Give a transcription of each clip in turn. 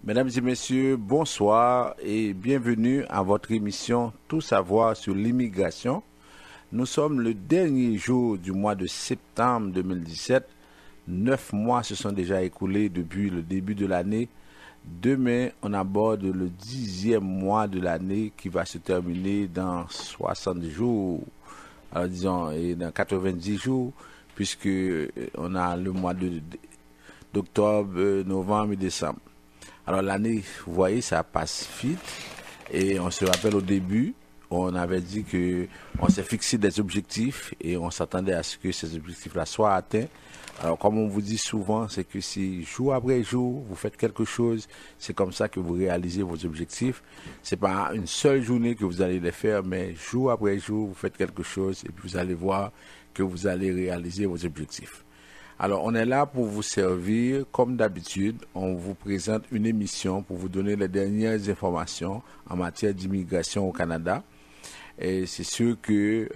Mesdames et messieurs, bonsoir et bienvenue à votre émission Tout savoir sur l'immigration. Nous sommes le dernier jour du mois de septembre 2017. 9 mois se sont déjà écoulés depuis le début de l'année. Demain, on aborde le 10e mois de l'année qui va se terminer dans 60 jours, alors disons, et dans 90 jours, puisque on a le mois d'octobre, novembre et décembre. Alors l'année, vous voyez, ça passe vite. Et on se rappelle au début, on avait dit que on s'est fixé des objectifs et on s'attendait à ce que ces objectifs-là soient atteints. Alors comme on vous dit souvent, c'est que si jour après jour, vous faites quelque chose, c'est comme ça que vous réalisez vos objectifs. C'est pas une seule journée que vous allez les faire, mais jour après jour, vous faites quelque chose et puis vous allez voir que vous allez réaliser vos objectifs. Alors, on est là pour vous servir. Comme d'habitude, on vous présente une émission pour vous donner les dernières informations en matière d'immigration au Canada. Et c'est sûr que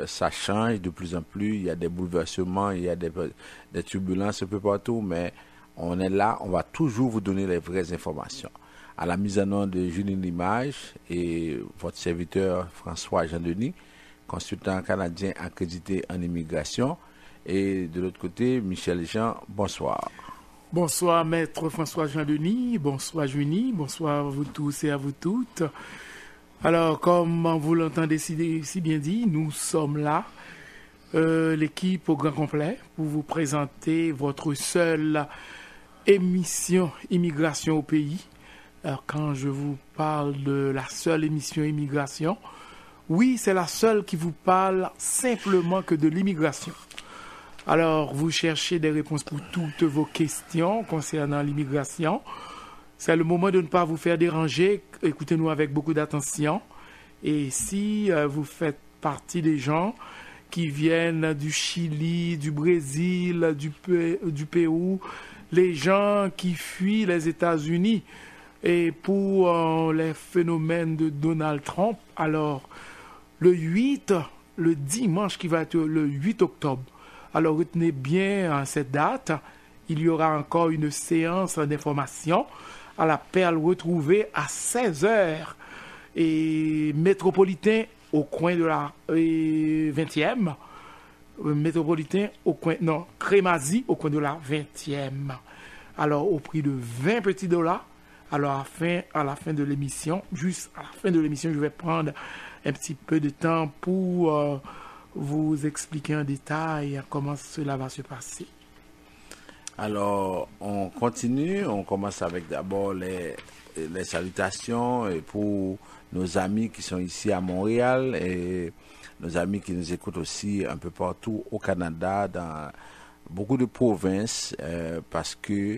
ça change de plus en plus. Il y a des bouleversements, il y a des turbulences un peu partout, mais on est là, on va toujours vous donner les vraies informations. À la mise en onde de Julien Limage et votre serviteur François Jean-Denis, consultant canadien accrédité en immigration. Et de l'autre côté, Michel Jean, bonsoir. Bonsoir, maître François Jean-Denis, bonsoir Junie, bonsoir à vous tous et à vous toutes. Alors, comme vous l'entendez si bien dit, nous sommes là, l'équipe au grand complet, pour vous présenter votre seule émission Immigration au pays. Alors, quand je vous parle de la seule émission Immigration, oui, c'est la seule qui vous parle simplement que de l'immigration. Alors, vous cherchez des réponses pour toutes vos questions concernant l'immigration. C'est le moment de ne pas vous faire déranger. Écoutez-nous avec beaucoup d'attention. Et si vous faites partie des gens qui viennent du Chili, du Brésil, du Pérou, les gens qui fuient les États-Unis et pour les phénomènes de Donald Trump, alors le dimanche qui va être le 8 octobre, alors retenez bien cette date, il y aura encore une séance d'information à la Perle retrouvée à 16h et métropolitain au coin de la 20e, métropolitain au coin, non, Crémazie au coin de la 20e. Alors au prix de 20 petits dollars, alors à la fin de l'émission, juste à la fin de l'émission, je vais prendre un petit peu de temps pour vous expliquer en détail comment cela va se passer. Alors, on continue. On commence avec d'abord les salutations pour nos amis qui sont ici à Montréal et nos amis qui nous écoutent aussi un peu partout au Canada, dans beaucoup de provinces, parce que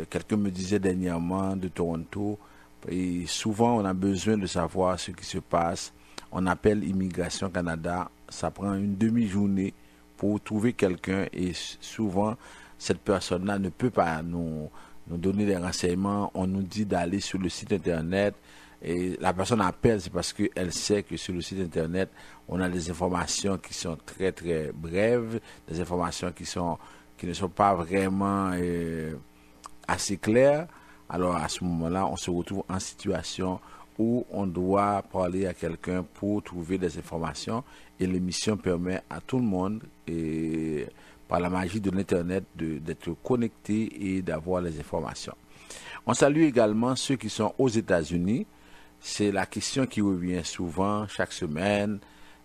quelqu'un me disait dernièrement de Toronto, et souvent on a besoin de savoir ce qui se passe. On appelle Immigration Canada, ça prend une demi-journée pour trouver quelqu'un et souvent cette personne-là ne peut pas nous donner des renseignements. On nous dit d'aller sur le site internet et la personne appelle, c'est parce qu'elle sait que sur le site internet on a des informations qui sont très très brèves, des informations qui ne sont pas vraiment assez claires. Alors à ce moment-là, on se retrouve en situation où on doit parler à quelqu'un pour trouver des informations et l'émission permet à tout le monde, et par la magie de l'Internet, d'être connecté et d'avoir les informations. On salue également ceux qui sont aux États-Unis. C'est la question qui revient souvent, chaque semaine.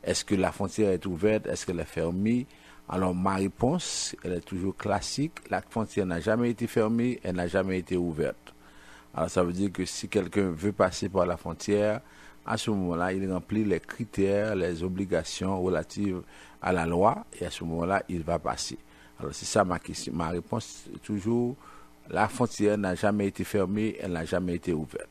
Est-ce que la frontière est ouverte? Est-ce qu'elle est fermée? Alors ma réponse, elle est toujours classique. La frontière n'a jamais été fermée, elle n'a jamais été ouverte. Alors ça veut dire que si quelqu'un veut passer par la frontière, à ce moment-là, il remplit les critères, les obligations relatives à la loi, et à ce moment-là, il va passer. Alors c'est ça ma question, ma réponse toujours, la frontière n'a jamais été fermée, elle n'a jamais été ouverte.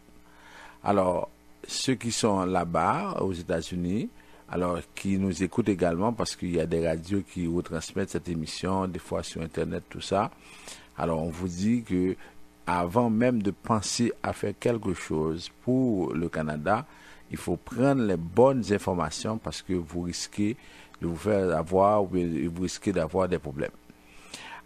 Alors, ceux qui sont là-bas, aux États-Unis, alors qui nous écoutent également, parce qu'il y a des radios qui retransmettent cette émission, des fois sur Internet, tout ça. Alors, on vous dit que avant même de penser à faire quelque chose pour le Canada, il faut prendre les bonnes informations parce que vous risquez de vous faire avoir ou vous risquez d'avoir des problèmes.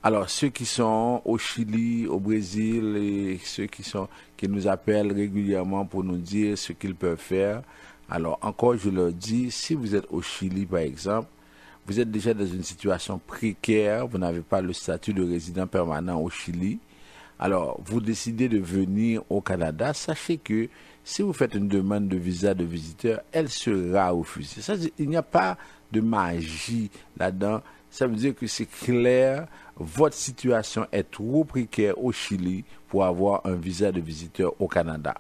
Alors, ceux qui sont au Chili, au Brésil, et ceux qui nous appellent régulièrement pour nous dire ce qu'ils peuvent faire. Alors, encore, je leur dis, si vous êtes au Chili, par exemple, vous êtes déjà dans une situation précaire, vous n'avez pas le statut de résident permanent au Chili. Alors, vous décidez de venir au Canada, sachez que si vous faites une demande de visa de visiteur, elle sera refusée. Ça, il n'y a pas de magie là-dedans. Ça veut dire que c'est clair, votre situation est trop précaire au Chili pour avoir un visa de visiteur au Canada.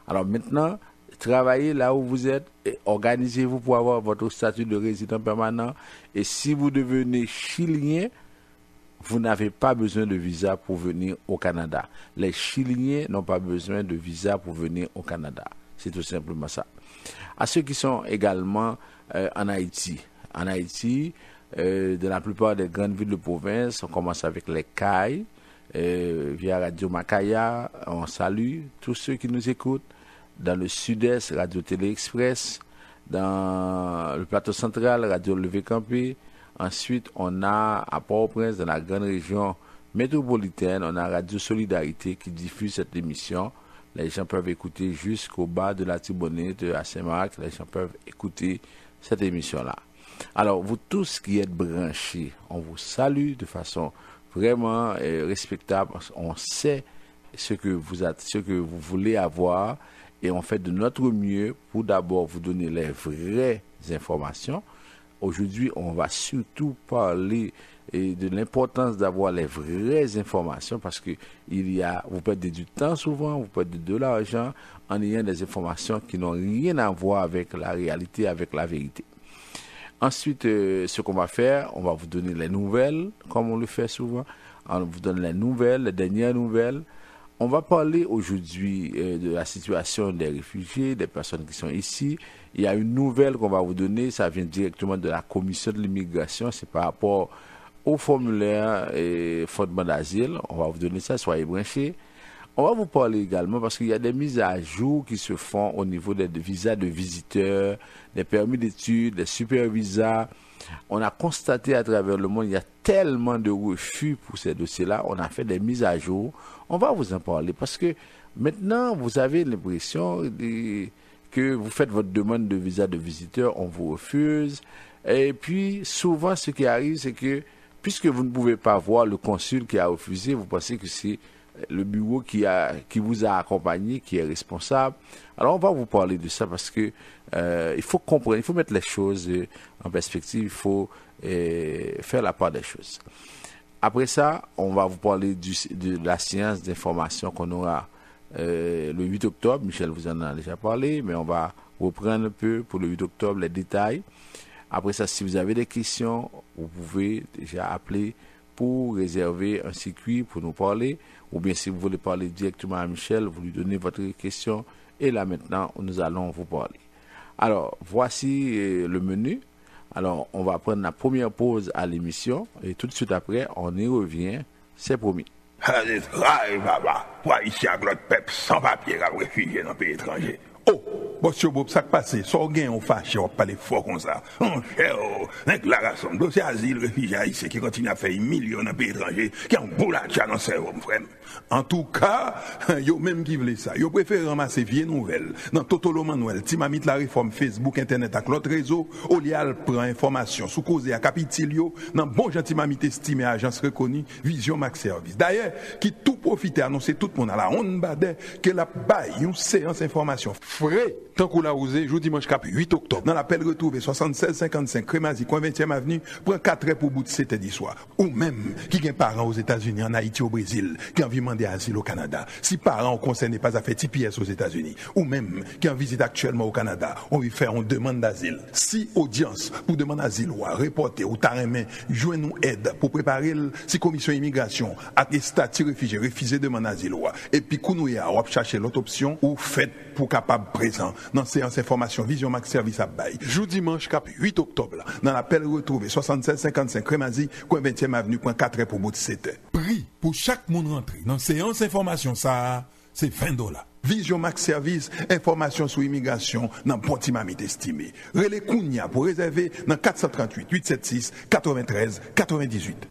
Alors maintenant, travaillez là où vous êtes, et organisez-vous pour avoir votre statut de résident permanent. Et si vous devenez chilien, vous n'avez pas besoin de visa pour venir au Canada. Les Chiliens n'ont pas besoin de visa pour venir au Canada. C'est tout simplement ça. À ceux qui sont également en Haïti. En Haïti, dans la plupart des grandes villes de province, on commence avec les CAI, via Radio Macaya. On salue tous ceux qui nous écoutent. Dans le sud-est, Radio Télé Express. Dans le plateau central, Radio Levé Campé. Ensuite, on a à Port-au-Prince, dans la grande région métropolitaine, on a Radio Solidarité qui diffuse cette émission. Les gens peuvent écouter jusqu'au bas de la Tibonite à Saint-Marc. Les gens peuvent écouter cette émission-là. Alors, vous tous qui êtes branchés, on vous salue de façon vraiment respectable. On sait ce que vous voulez avoir et on fait de notre mieux pour d'abord vous donner les vraies informations. Aujourd'hui, on va surtout parler de l'importance d'avoir les vraies informations parce que vous perdez du temps souvent, vous perdez de l'argent en ayant des informations qui n'ont rien à voir avec la réalité, avec la vérité. Ensuite, ce qu'on va faire, on va vous donner les nouvelles, comme on le fait souvent. On vous donne les nouvelles, les dernières nouvelles. On va parler aujourd'hui de la situation des réfugiés, des personnes qui sont ici. Il y a une nouvelle qu'on va vous donner, ça vient directement de la commission de l'immigration, c'est par rapport au formulaire et fondement d'asile. On va vous donner ça, soyez branchés. On va vous parler également parce qu'il y a des mises à jour qui se font au niveau des visas de visiteurs, des permis d'études, des super visas. On a constaté à travers le monde, il y a tellement de refus pour ces dossiers-là. On a fait des mises à jour. On va vous en parler parce que maintenant, vous avez l'impression que vous faites votre demande de visa de visiteur, on vous refuse. Et puis, souvent, ce qui arrive, c'est que puisque vous ne pouvez pas voir le consul qui a refusé, vous pensez que c'est le bureau qui vous a accompagné, qui est responsable. Alors, on va vous parler de ça parce que il faut comprendre, il faut mettre les choses en perspective, il faut faire la part des choses. Après ça, on va vous parler de la séance d'information qu'on aura le 8 octobre. Michel vous en a déjà parlé, mais on va reprendre un peu pour le 8 octobre les détails. Après ça, si vous avez des questions, vous pouvez déjà appeler pour réserver un circuit pour nous parler. Ou bien si vous voulez parler directement à Michel, vous lui donnez votre question. Et là maintenant, nous allons vous parler. Alors, voici le menu. Alors, on va prendre la première pause à l'émission. Et tout de suite après, on y revient. C'est promis. Pour ici à l'autre peuple sans papier à réfugié dans le pays étranger. Oh, monsieur Bob, ça passe, ça gagne on fâche, on parle fort comme ça. Déclaration, dossier asile, réfugié haïtien qui continue à faire millions dans le pays étranger, qui a un boulot dans le cerveau, frère. En tout cas, yo même qui voulait ça, yo préfère ramasser vieilles nouvelles. Dans Totolo Manuel, Timamit la réforme Facebook, Internet avec l'autre réseau, Olial prend information sous cause à Capitilio, dans bon gentil Timamit estimé agence reconnue, Vision Max Service. D'ailleurs, qui tout profite à annoncer tout le monde à la honte badet, que la baille, une séance information frais, tant qu'on l'a osé, jour dimanche 8 octobre, dans l'appel retrouvé 7655 Crémazie, coin 20e avenue, prend 4 heures pour bout de 7 heures du soir. Ou même, qui a parents aux États-Unis, en Haïti, au Brésil, qui a envie de demander asile au Canada. Si parents concernés pas à faire TPS aux États-Unis, ou même, qui en visite actuellement au Canada, on lui fait une demande d'asile. Si audience pour demander asile ou à reporter ou taremen, joindre nous aide pour préparer si commission immigration, à des statuts réfugiés, refuser demande d'asile ou et puis kounouya, ou chercher l'autre option, ou fait pour capable présent dans séance information Vision Max Service à Baye. Jour dimanche 8 octobre, dans l'appel retrouvé 7655 Crémazie, coin 20e avenue, coin 4 pour bout de 7 heures. Prix pour chaque monde rentré dans séance information ça, c'est $20. Vision Max Service, information sur immigration dans Pontimamit estimé. Relais Kounia pour réserver dans 438 876 93 98.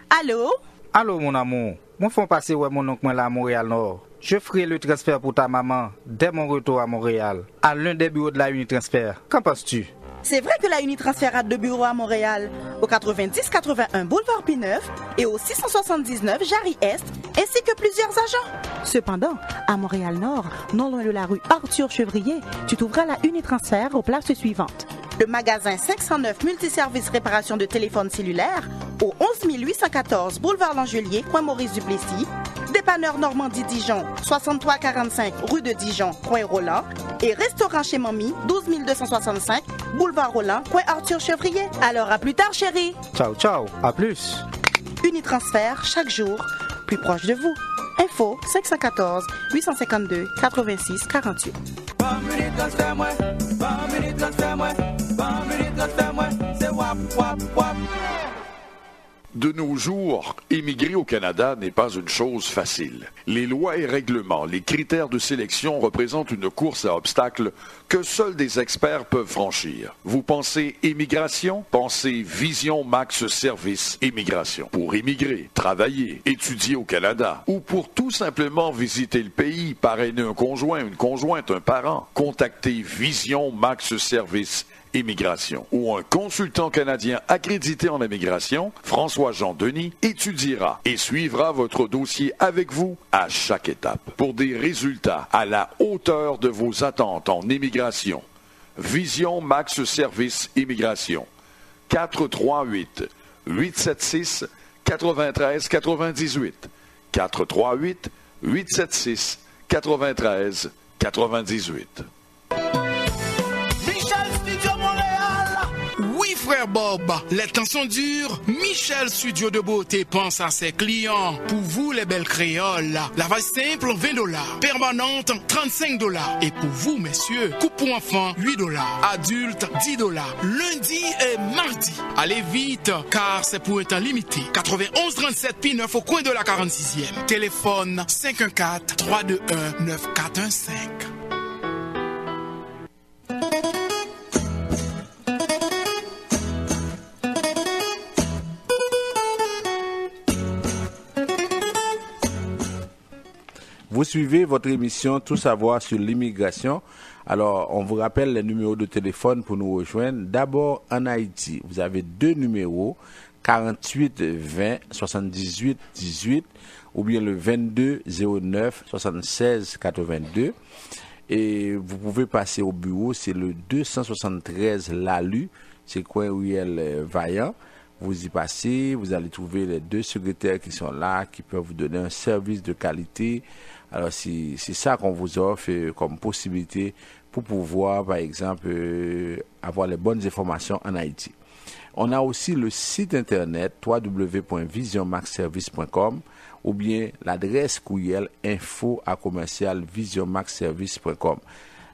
Allô? Allô, mon amour. Moi, faut passer ouais mon oncle là à Montréal-Nord. Je ferai le transfert pour ta maman dès mon retour à Montréal, à l'un des bureaux de la Unitransfert. Qu'en penses-tu? C'est vrai que la Unitransfert a 2 bureaux à Montréal, au 90-81 Boulevard P9 et au 679 Jarry-Est, ainsi que plusieurs agents. Cependant, à Montréal-Nord, non loin de la rue Arthur-Chevrier, tu trouveras la Unitransfert aux places suivantes. Le magasin 509 Multiservice Réparation de téléphones cellulaires au 11 814 Boulevard Langelier, coin Maurice Duplessis, dépanneur Normandie-Dijon, 6345 rue de Dijon, coin Roland, et restaurant chez Mamie, 12 265 Boulevard Roland, coin Arthur-Chevrier. Alors à plus tard, chérie. Ciao, ciao. À plus. Unitransfert, chaque jour, plus proche de vous. Info 514 852 86 48. De nos jours, émigrer au Canada n'est pas une chose facile. Les lois et règlements, les critères de sélection représentent une course à obstacles que seuls des experts peuvent franchir. Vous pensez immigration? Pensez Vision Max Service Immigration. Pour immigrer, travailler, étudier au Canada ou pour tout simplement visiter le pays, parrainer un conjoint, une conjointe, un parent, contactez Vision Max Service Immigration ou un consultant canadien accrédité en immigration, François-Jean Denis, étudiera et suivra votre dossier avec vous à chaque étape pour des résultats à la hauteur de vos attentes en immigration. Vision Max Service Immigration. 438-876-9398. 438-876-9398. Frère Bob, les temps sont durs. Michel Studio de Beauté pense à ses clients. Pour vous, les belles créoles, lavage simple, $20. Permanente, $35. Et pour vous, messieurs, coupe pour enfants, $8. Adultes, $10. Lundi et mardi. Allez vite, car c'est pour un temps limité. 91-37 P9 au coin de la 46e. Téléphone 514-321-9415. Vous suivez votre émission Tout savoir sur l'immigration. Alors, on vous rappelle les numéros de téléphone pour nous rejoindre. D'abord, en Haïti, vous avez 2 numéros, 48 20 78 18 ou bien le 22 09 76 82. Et vous pouvez passer au bureau, c'est le 273 Lalu, c'est coin Ruelle Vaillant. Vous y passez, vous allez trouver les 2 secrétaires qui sont là, qui peuvent vous donner un service de qualité. Alors, c'est ça qu'on vous offre comme possibilité pour pouvoir, par exemple, avoir les bonnes informations en Haïti. On a aussi le site internet www.visionmaxservice.com ou bien l'adresse courriel info@visionmaxservice.com.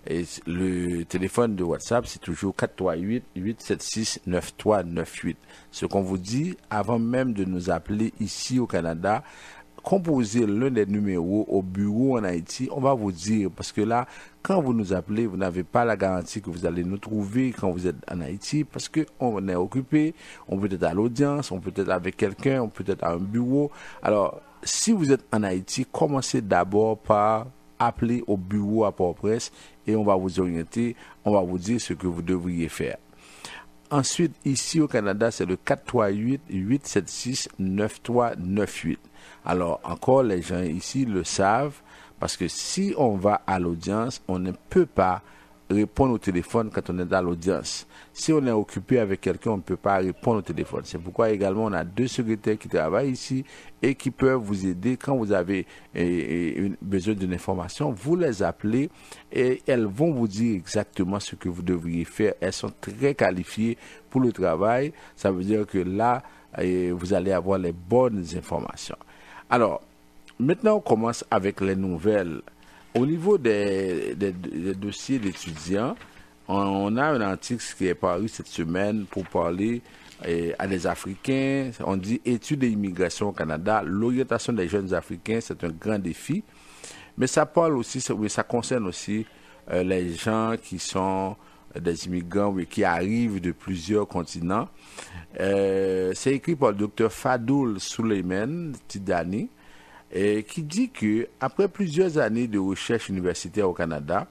Et le téléphone de WhatsApp, c'est toujours 438-876-9398. Ce qu'on vous dit, avant même de nous appeler ici au Canada, composez l'un des numéros au bureau en Haïti, on va vous dire, parce que là, quand vous nous appelez, vous n'avez pas la garantie que vous allez nous trouver quand vous êtes en Haïti, parce qu'on est occupé, on peut être à l'audience, on peut être avec quelqu'un, on peut être à un bureau. Alors, si vous êtes en Haïti, commencez d'abord par appeler au bureau à Port-au-Prince et on va vous orienter, on va vous dire ce que vous devriez faire. Ensuite, ici au Canada, c'est le 438-876-9398. Alors, encore, les gens ici le savent, parce que si on va à l'audience, on ne peut pas répondre au téléphone quand on est à l'audience. Si on est occupé avec quelqu'un, on ne peut pas répondre au téléphone. C'est pourquoi également on a 2 secrétaires qui travaillent ici et qui peuvent vous aider quand vous avez besoin d'une information. Vous les appelez et elles vont vous dire exactement ce que vous devriez faire. Elles sont très qualifiées pour le travail. Ça veut dire que là, vous allez avoir les bonnes informations. Alors, maintenant on commence avec les nouvelles. Au niveau des dossiers d'étudiants, on a un article qui est paru cette semaine pour parler à des Africains. On dit études et immigration au Canada. L'orientation des jeunes Africains, c'est un grand défi. Mais ça parle aussi, ça concerne aussi les gens qui sont des immigrants qui arrivent de plusieurs continents. C'est écrit par le docteur Fadoul Suleiman Tidani, qui dit que après plusieurs années de recherche universitaire au Canada,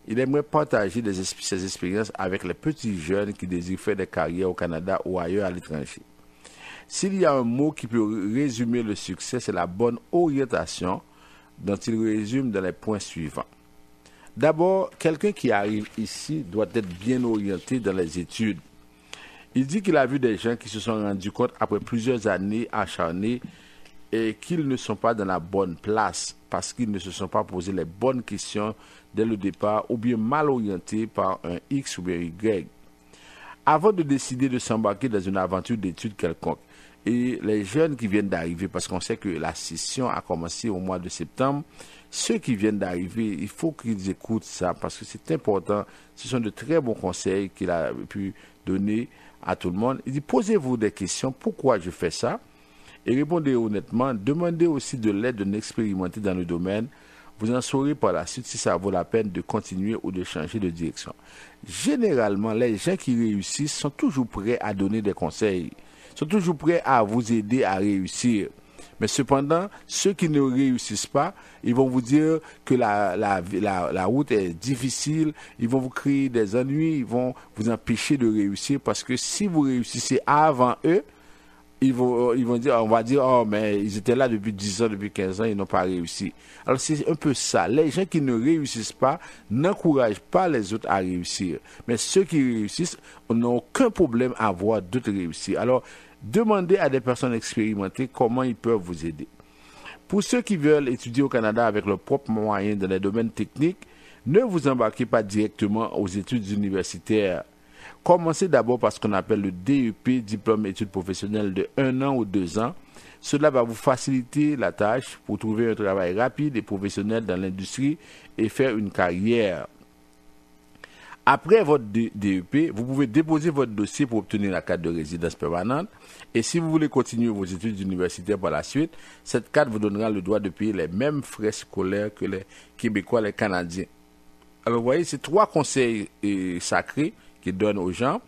il aimerait partager ses expériences avec les petits jeunes qui désirent faire des carrières au Canada ou ailleurs à l'étranger. S'il y a un mot qui peut résumer le succès, c'est la bonne orientation, dont il résume dans les points suivants. D'abord, quelqu'un qui arrive ici doit être bien orienté dans les études. Il dit qu'il a vu des gens qui se sont rendus compte après plusieurs années acharnées et qu'ils ne sont pas dans la bonne place parce qu'ils ne se sont pas posé les bonnes questions dès le départ ou bien mal orientés par un X ou bien Y. Avant de décider de s'embarquer dans une aventure d'études quelconque, et les jeunes qui viennent d'arriver, parce qu'on sait que la session a commencé au mois de septembre, ceux qui viennent d'arriver, il faut qu'ils écoutent ça parce que c'est important. Ce sont de très bons conseils qu'il a pu donner à tout le monde. Il dit, posez-vous des questions, pourquoi je fais ça? Et répondez honnêtement, demandez aussi de l'aide d'un expérimenté dans le domaine. Vous en saurez par la suite si ça vaut la peine de continuer ou de changer de direction. Généralement, les gens qui réussissent sont toujours prêts à donner des conseils, sont toujours prêts à vous aider à réussir. Mais cependant, ceux qui ne réussissent pas, ils vont vous dire que la route est difficile, ils vont vous créer des ennuis, ils vont vous empêcher de réussir parce que si vous réussissez avant eux, ils vont dire, on va dire, oh, mais ils étaient là depuis 10 ans, depuis 15 ans, ils n'ont pas réussi. Alors, c'est un peu ça. Les gens qui ne réussissent pas n'encouragent pas les autres à réussir. Mais ceux qui réussissent n'ont aucun problème à voir d'autres réussir. Alors, demandez à des personnes expérimentées comment ils peuvent vous aider. Pour ceux qui veulent étudier au Canada avec leurs propres moyens dans les domaines techniques, ne vous embarquez pas directement aux études universitaires. Commencez d'abord par ce qu'on appelle le DEP, diplôme études professionnelles de 1 an ou 2 ans. Cela va vous faciliter la tâche pour trouver un travail rapide et professionnel dans l'industrie et faire une carrière. Après votre DEP, vous pouvez déposer votre dossier pour obtenir la carte de résidence permanente. Et si vous voulez continuer vos études universitaires par la suite, cette carte vous donnera le droit de payer les mêmes frais scolaires que les Québécois, les Canadiens. Alors vous voyez, c'est 3 conseils sacrés qu'ils donnent aux gens.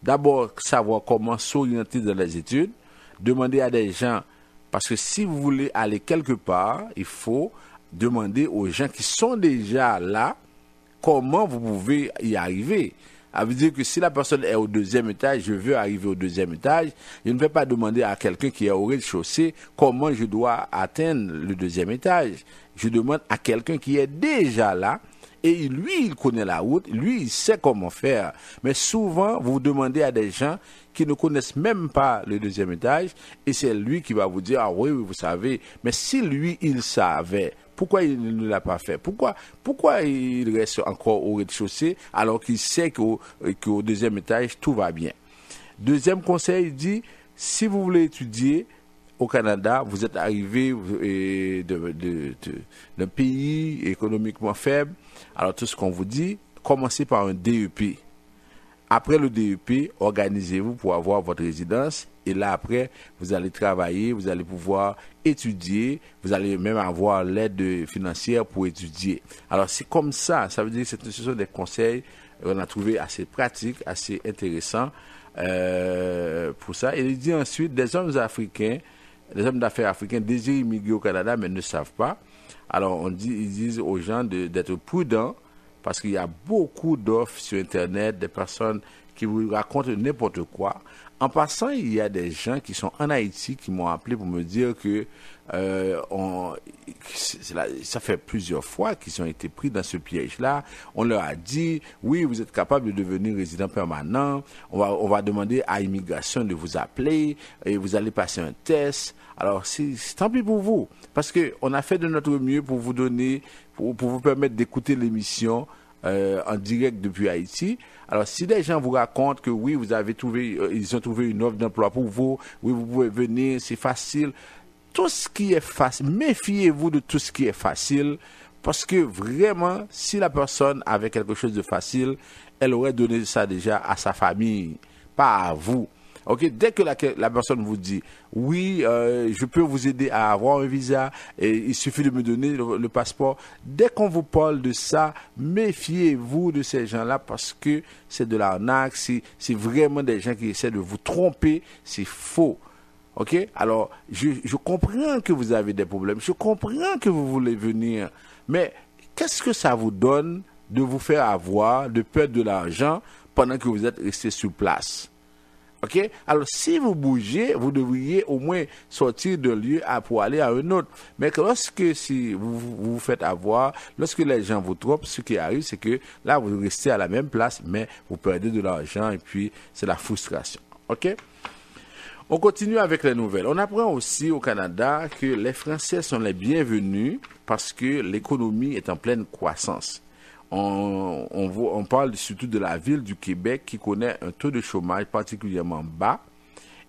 D'abord, savoir comment s'orienter dans les études. Demander à des gens, parce que si vous voulez aller quelque part, il faut demander aux gens qui sont déjà là comment vous pouvez y arriver. Ça veut dire que si la personne est au 2e étage, je veux arriver au 2e étage, je ne vais pas demander à quelqu'un qui est au rez-de-chaussée comment je dois atteindre le 2e étage. Je demande à quelqu'un qui est déjà là. Et lui, il connaît la route, lui, il sait comment faire. Mais souvent, vous demandez à des gens qui ne connaissent même pas le 2e étage, et c'est lui qui va vous dire, ah oui, vous savez. Mais si lui, il savait, pourquoi il ne l'a pas fait? Pourquoi il reste encore au rez-de-chaussée alors qu'il sait qu'au 2e étage, tout va bien? Deuxième conseil, il dit, si vous voulez étudier au Canada, vous êtes arrivé d'un pays économiquement faible, alors tout ce qu'on vous dit, commencez par un DEP. Après le DEP, organisez-vous pour avoir votre résidence. Et là, après, vous allez travailler, vous allez pouvoir étudier, vous allez même avoir l'aide financière pour étudier. Alors, c'est comme ça. Ça veut dire que ce sont des conseils qu'on a trouvé assez pratiques, assez intéressants pour ça. Et il dit ensuite, des hommes d'affaires africains désirent immigrer au Canada, mais ne savent pas. Alors, ils disent aux gens d'être prudents, parce qu'il y a beaucoup d'offres sur Internet, des personnes qui vous racontent n'importe quoi. En passant, il y a des gens qui sont en Haïti qui m'ont appelé pour me dire que ça fait plusieurs fois qu'ils ont été pris dans ce piège-là. On leur a dit, oui, vous êtes capable de devenir résident permanent. On va demander à l'immigration de vous appeler et vous allez passer un test. Alors, c'est tant pis pour vous, parce qu'on a fait de notre mieux pour vous donner, pour vous permettre d'écouter l'émission en direct depuis Haïti. Alors, si des gens vous racontent que oui, ils ont trouvé une offre d'emploi pour vous, oui, vous pouvez venir, c'est facile. Tout ce qui est facile, méfiez-vous de tout ce qui est facile, parce que vraiment, si la personne avait quelque chose de facile, elle aurait donné ça déjà à sa famille, pas à vous. Ok, dès que la personne vous dit oui, je peux vous aider à avoir un visa et il suffit de me donner le passeport. Dès qu'on vous parle de ça, méfiez-vous de ces gens-là parce que c'est de l'arnaque, c'est vraiment des gens qui essaient de vous tromper, c'est faux. Ok, alors je comprends que vous avez des problèmes, je comprends que vous voulez venir, mais qu'est-ce que ça vous donne de vous faire avoir, de perdre de l'argent pendant que vous êtes resté sur place? Ok, alors si vous bougez, vous devriez au moins sortir d'un lieu pour aller à un autre. Mais que lorsque si vous faites avoir, lorsque les gens vous trompent, ce qui arrive, c'est que là vous restez à la même place, mais vous perdez de l'argent et puis c'est la frustration. Ok, on continue avec les nouvelles. On apprend aussi au Canada que les Français sont les bienvenus parce que l'économie est en pleine croissance. On parle surtout de la ville du Québec qui connaît un taux de chômage particulièrement bas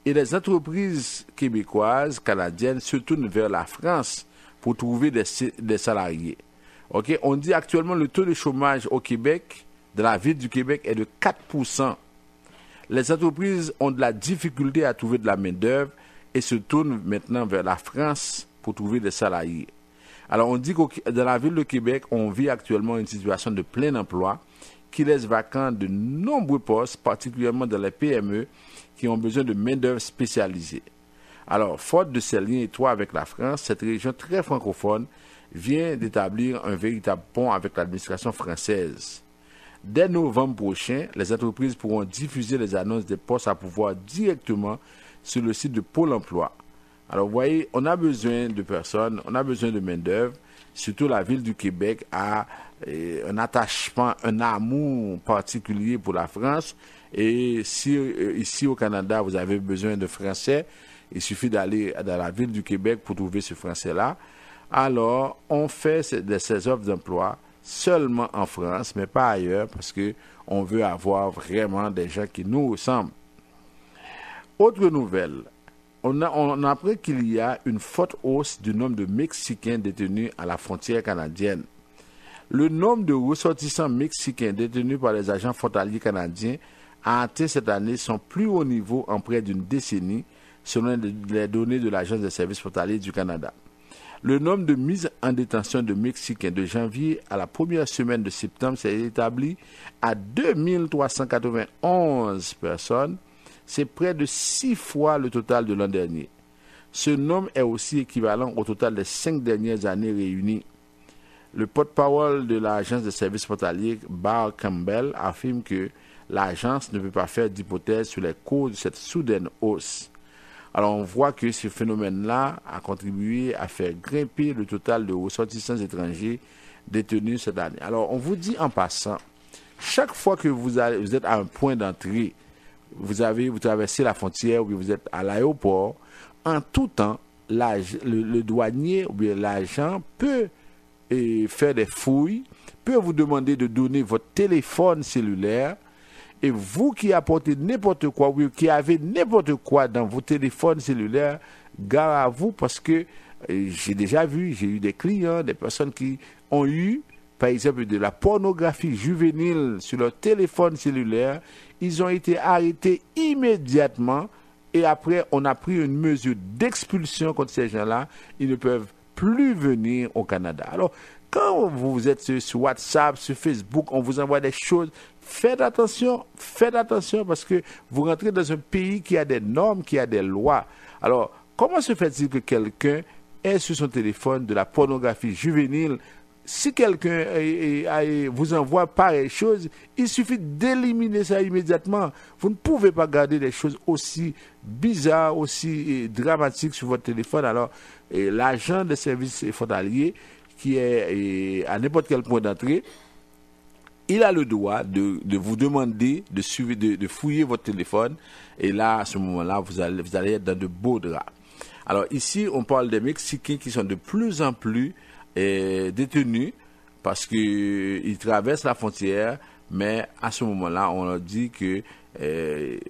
et les entreprises québécoises, canadiennes se tournent vers la France pour trouver des salariés. Okay? On dit actuellement le taux de chômage au Québec, de la ville du Québec, est de 4%. Les entreprises ont de la difficulté à trouver de la main-d'œuvre et se tournent maintenant vers la France pour trouver des salariés. Alors, on dit que dans la ville de Québec, on vit actuellement une situation de plein emploi qui laisse vacants de nombreux postes, particulièrement dans les PME qui ont besoin de main-d'œuvre spécialisée. Alors, faute de ces liens étroits avec la France, cette région très francophone vient d'établir un véritable pont avec l'administration française. Dès novembre prochain, les entreprises pourront diffuser les annonces des postes à pouvoir directement sur le site de Pôle emploi. Alors, vous voyez, on a besoin de personnes, on a besoin de main-d'œuvre. Surtout la ville du Québec a un attachement, un amour particulier pour la France. Et si ici au Canada, vous avez besoin de Français, il suffit d'aller dans la ville du Québec pour trouver ce Français-là. Alors, on fait ces offres d'emploi seulement en France, mais pas ailleurs, parce qu'on veut avoir vraiment des gens qui nous ressemblent. Autre nouvelle. On apprend qu'il y a une forte hausse du nombre de Mexicains détenus à la frontière canadienne. Le nombre de ressortissants mexicains détenus par les agents frontaliers canadiens a atteint cette année son plus haut niveau en près d'une décennie, selon les données de l'Agence des services frontaliers du Canada. Le nombre de mises en détention de Mexicains de janvier à la première semaine de septembre s'est établi à 2391 personnes. C'est près de 6 fois le total de l'an dernier. Ce nombre est aussi équivalent au total des 5 dernières années réunies. Le porte-parole de l'Agence des services frontaliers, Barr Campbell, affirme que l'agence ne peut pas faire d'hypothèse sur les causes de cette soudaine hausse. Alors on voit que ce phénomène-là a contribué à faire grimper le total de ressortissants étrangers détenus cette année. Alors on vous dit en passant, chaque fois que vous êtes à un point d'entrée, vous traversez la frontière ou bien vous êtes à l'aéroport, en tout temps, le douanier ou bien l'agent peut faire des fouilles, peut vous demander de donner votre téléphone cellulaire, et vous qui apportez n'importe quoi, ou qui avez n'importe quoi dans vos téléphones cellulaires, gare à vous, parce que j'ai eu des clients, des personnes qui ont eu, par exemple, de la pornographie juvénile sur leur téléphone cellulaire. Ils ont été arrêtés immédiatement et après, on a pris une mesure d'expulsion contre ces gens-là. Ils ne peuvent plus venir au Canada. Alors, quand vous êtes sur WhatsApp, sur Facebook, on vous envoie des choses, faites attention parce que vous rentrez dans un pays qui a des normes, qui a des lois. Alors, comment se fait-il que quelqu'un ait sur son téléphone de la pornographie juvénile? Si quelqu'un vous envoie pareille chose, il suffit d'éliminer ça immédiatement. Vous ne pouvez pas garder des choses aussi bizarres, aussi dramatiques sur votre téléphone. Alors, l'agent de services frontaliers qui est à n'importe quel point d'entrée, il a le droit de vous demander de fouiller votre téléphone. Et là, à ce moment-là, vous allez être dans de beaux draps. Alors ici, on parle des Mexicains qui sont de plus en plus détenus parce qu'ils traversent la frontière, mais à ce moment-là, on leur dit que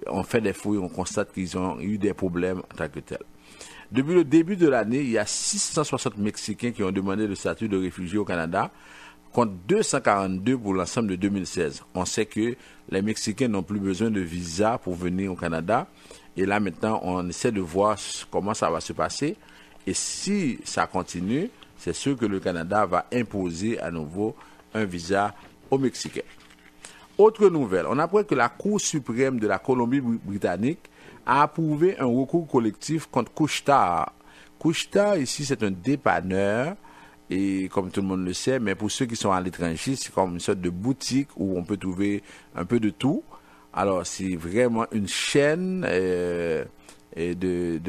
on fait des fouilles, on constate qu'ils ont eu des problèmes en tant que tels. Depuis le début de l'année, il y a 660 Mexicains qui ont demandé le statut de réfugié au Canada, contre 242 pour l'ensemble de 2016. On sait que les Mexicains n'ont plus besoin de visa pour venir au Canada Et là, maintenant, on essaie de voir comment ça va se passer. Et si ça continue, c'est sûr que le Canada va imposer à nouveau un visa aux Mexicains. Autre nouvelle, on apprend que la Cour suprême de la Colombie-Britannique a approuvé un recours collectif contre Couche-Tard. Couche-Tard, ici, c'est un dépanneur, et comme tout le monde le sait, mais pour ceux qui sont à l'étranger, c'est comme une sorte de boutique où on peut trouver un peu de tout. Alors, c'est vraiment une chaîne de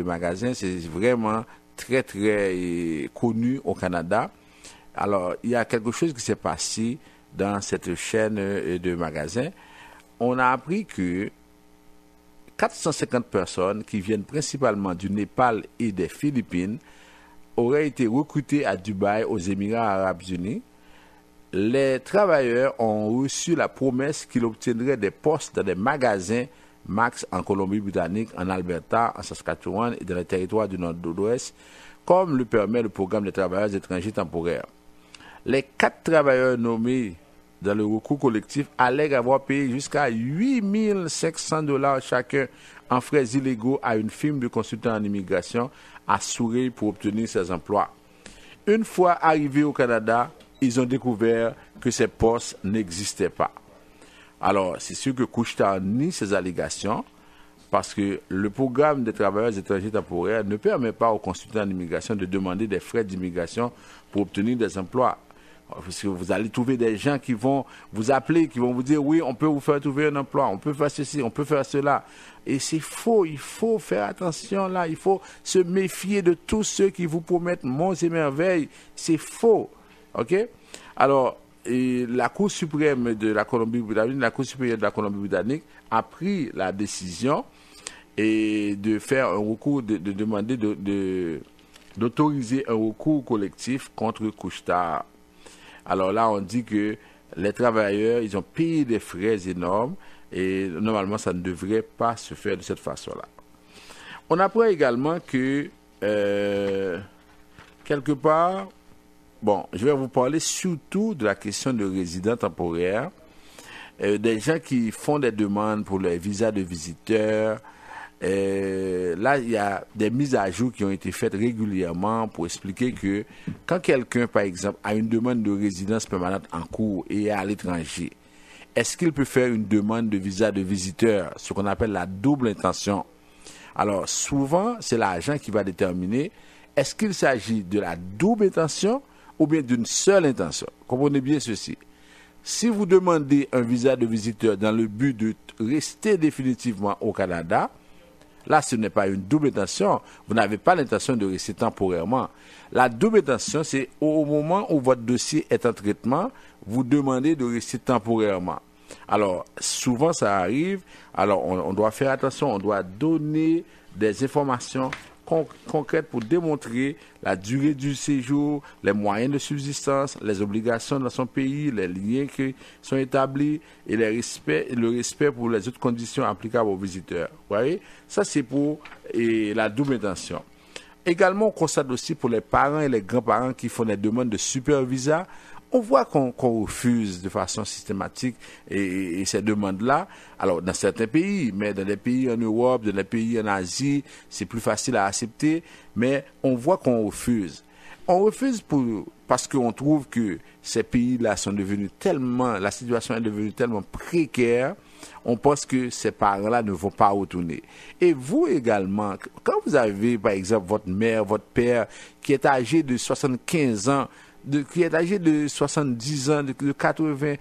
magasins, c'est vraiment très, très connu au Canada. Alors, il y a quelque chose qui s'est passé dans cette chaîne de magasins. On a appris que 450 personnes qui viennent principalement du Népal et des Philippines auraient été recrutées à Dubaï, aux Émirats arabes unis. Les travailleurs ont reçu la promesse qu'ils obtiendraient des postes dans des magasins Max en Colombie-Britannique, en Alberta, en Saskatchewan et dans les territoires du Nord-Ouest, comme le permet le programme des travailleurs étrangers temporaires. Les 4 travailleurs nommés dans le recours collectif allèguent avoir payé jusqu'à 8 500 $ chacun en frais illégaux à une firme de consultants en immigration assurée pour obtenir ces emplois. Une fois arrivés au Canada, ils ont découvert que ces postes n'existaient pas. Alors, c'est sûr que Couche-Tard nie ces allégations parce que le programme des travailleurs étrangers temporaires ne permet pas aux consultants en immigration de demander des frais d'immigration pour obtenir des emplois. Parce que vous allez trouver des gens qui vont vous appeler, qui vont vous dire oui, on peut vous faire trouver un emploi, on peut faire ceci, on peut faire cela. Et c'est faux, il faut faire attention là, il faut se méfier de tous ceux qui vous promettent monts et merveilles. C'est faux. OK? Alors, la Cour suprême de la Colombie-Britannique, la Cour supérieure de la Colombie-Britannique a pris la décision et de faire un recours, de demander d'autoriser un recours collectif contre Couche-Tard. Alors là, on dit que les travailleurs, ils ont payé des frais énormes et normalement, ça ne devrait pas se faire de cette façon-là. On apprend également que, quelque part, bon, je vais vous parler surtout de la question de résidents temporaires, des gens qui font des demandes pour les visas de visiteurs. Là, il y a des mises à jour qui ont été faites régulièrement pour expliquer que quand quelqu'un, par exemple, a une demande de résidence permanente en cours et est à l'étranger, est-ce qu'il peut faire une demande de visa de visiteur, ce qu'on appelle la double intention? Alors, souvent, c'est l'agent qui va déterminer est-ce qu'il s'agit de la double intention ou bien d'une seule intention. Comprenez bien ceci. Si vous demandez un visa de visiteur dans le but de rester définitivement au Canada, là, ce n'est pas une double intention. Vous n'avez pas l'intention de rester temporairement. La double intention, c'est au moment où votre dossier est en traitement, vous demandez de rester temporairement. Alors, souvent, ça arrive. Alors, on doit faire attention. On doit donner des informations concrètes pour démontrer la durée du séjour, les moyens de subsistance, les obligations dans son pays, les liens qui sont établis et le respect pour les autres conditions applicables aux visiteurs. Vous voyez, ça c'est pour la double intention. Également, on constate aussi pour les parents et les grands-parents qui font des demandes de super visa. On voit qu'on refuse de façon systématique et ces demandes-là. Alors, dans certains pays, mais dans les pays en Europe, dans les pays en Asie, c'est plus facile à accepter, mais on voit qu'on refuse. On refuse parce qu'on trouve que ces pays-là sont devenus tellement, la situation est devenue tellement précaire, on pense que ces parents-là ne vont pas retourner. Et vous également, quand vous avez, par exemple, votre mère, votre père, qui est âgé de 75 ans, qui est âgé de 70 ans, de 80,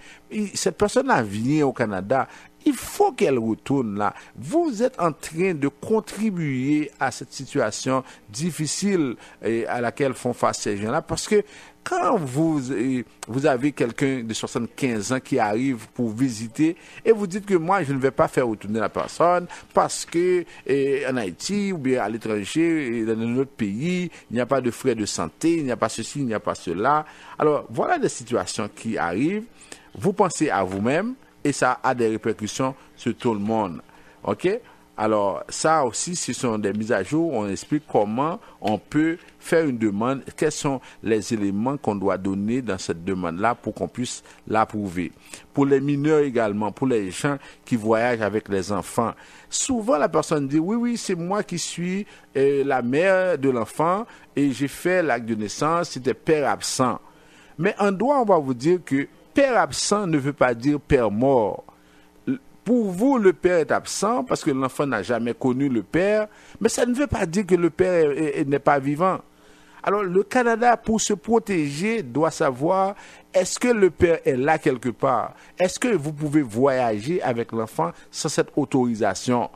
cette personne-là vient au Canada, il faut qu'elle retourne là. Vous êtes en train de contribuer à cette situation difficile à laquelle font face ces gens-là, parce que quand vous avez quelqu'un de 75 ans qui arrive pour visiter et vous dites que moi, je ne vais pas faire retourner la personne parce que en Haïti ou bien à l'étranger, dans un autre pays, il n'y a pas de frais de santé, il n'y a pas ceci, il n'y a pas cela. Alors, voilà des situations qui arrivent. Vous pensez à vous-même et ça a des répercussions sur tout le monde. OK? Alors, ça aussi, ce sont des mises à jour. On explique comment on peut faire une demande, quels sont les éléments qu'on doit donner dans cette demande-là pour qu'on puisse l'approuver. Pour les mineurs également, pour les gens qui voyagent avec les enfants, souvent la personne dit, oui, c'est moi qui suis la mère de l'enfant et j'ai fait l'acte de naissance, c'était père absent. Mais en droit, on va vous dire que père absent ne veut pas dire père mort. Pour vous, le père est absent parce que l'enfant n'a jamais connu le père, mais ça ne veut pas dire que le père n'est pas vivant. Alors, le Canada, pour se protéger, doit savoir, est-ce que le père est là quelque part? Est-ce que vous pouvez voyager avec l'enfant sans cette autorisation?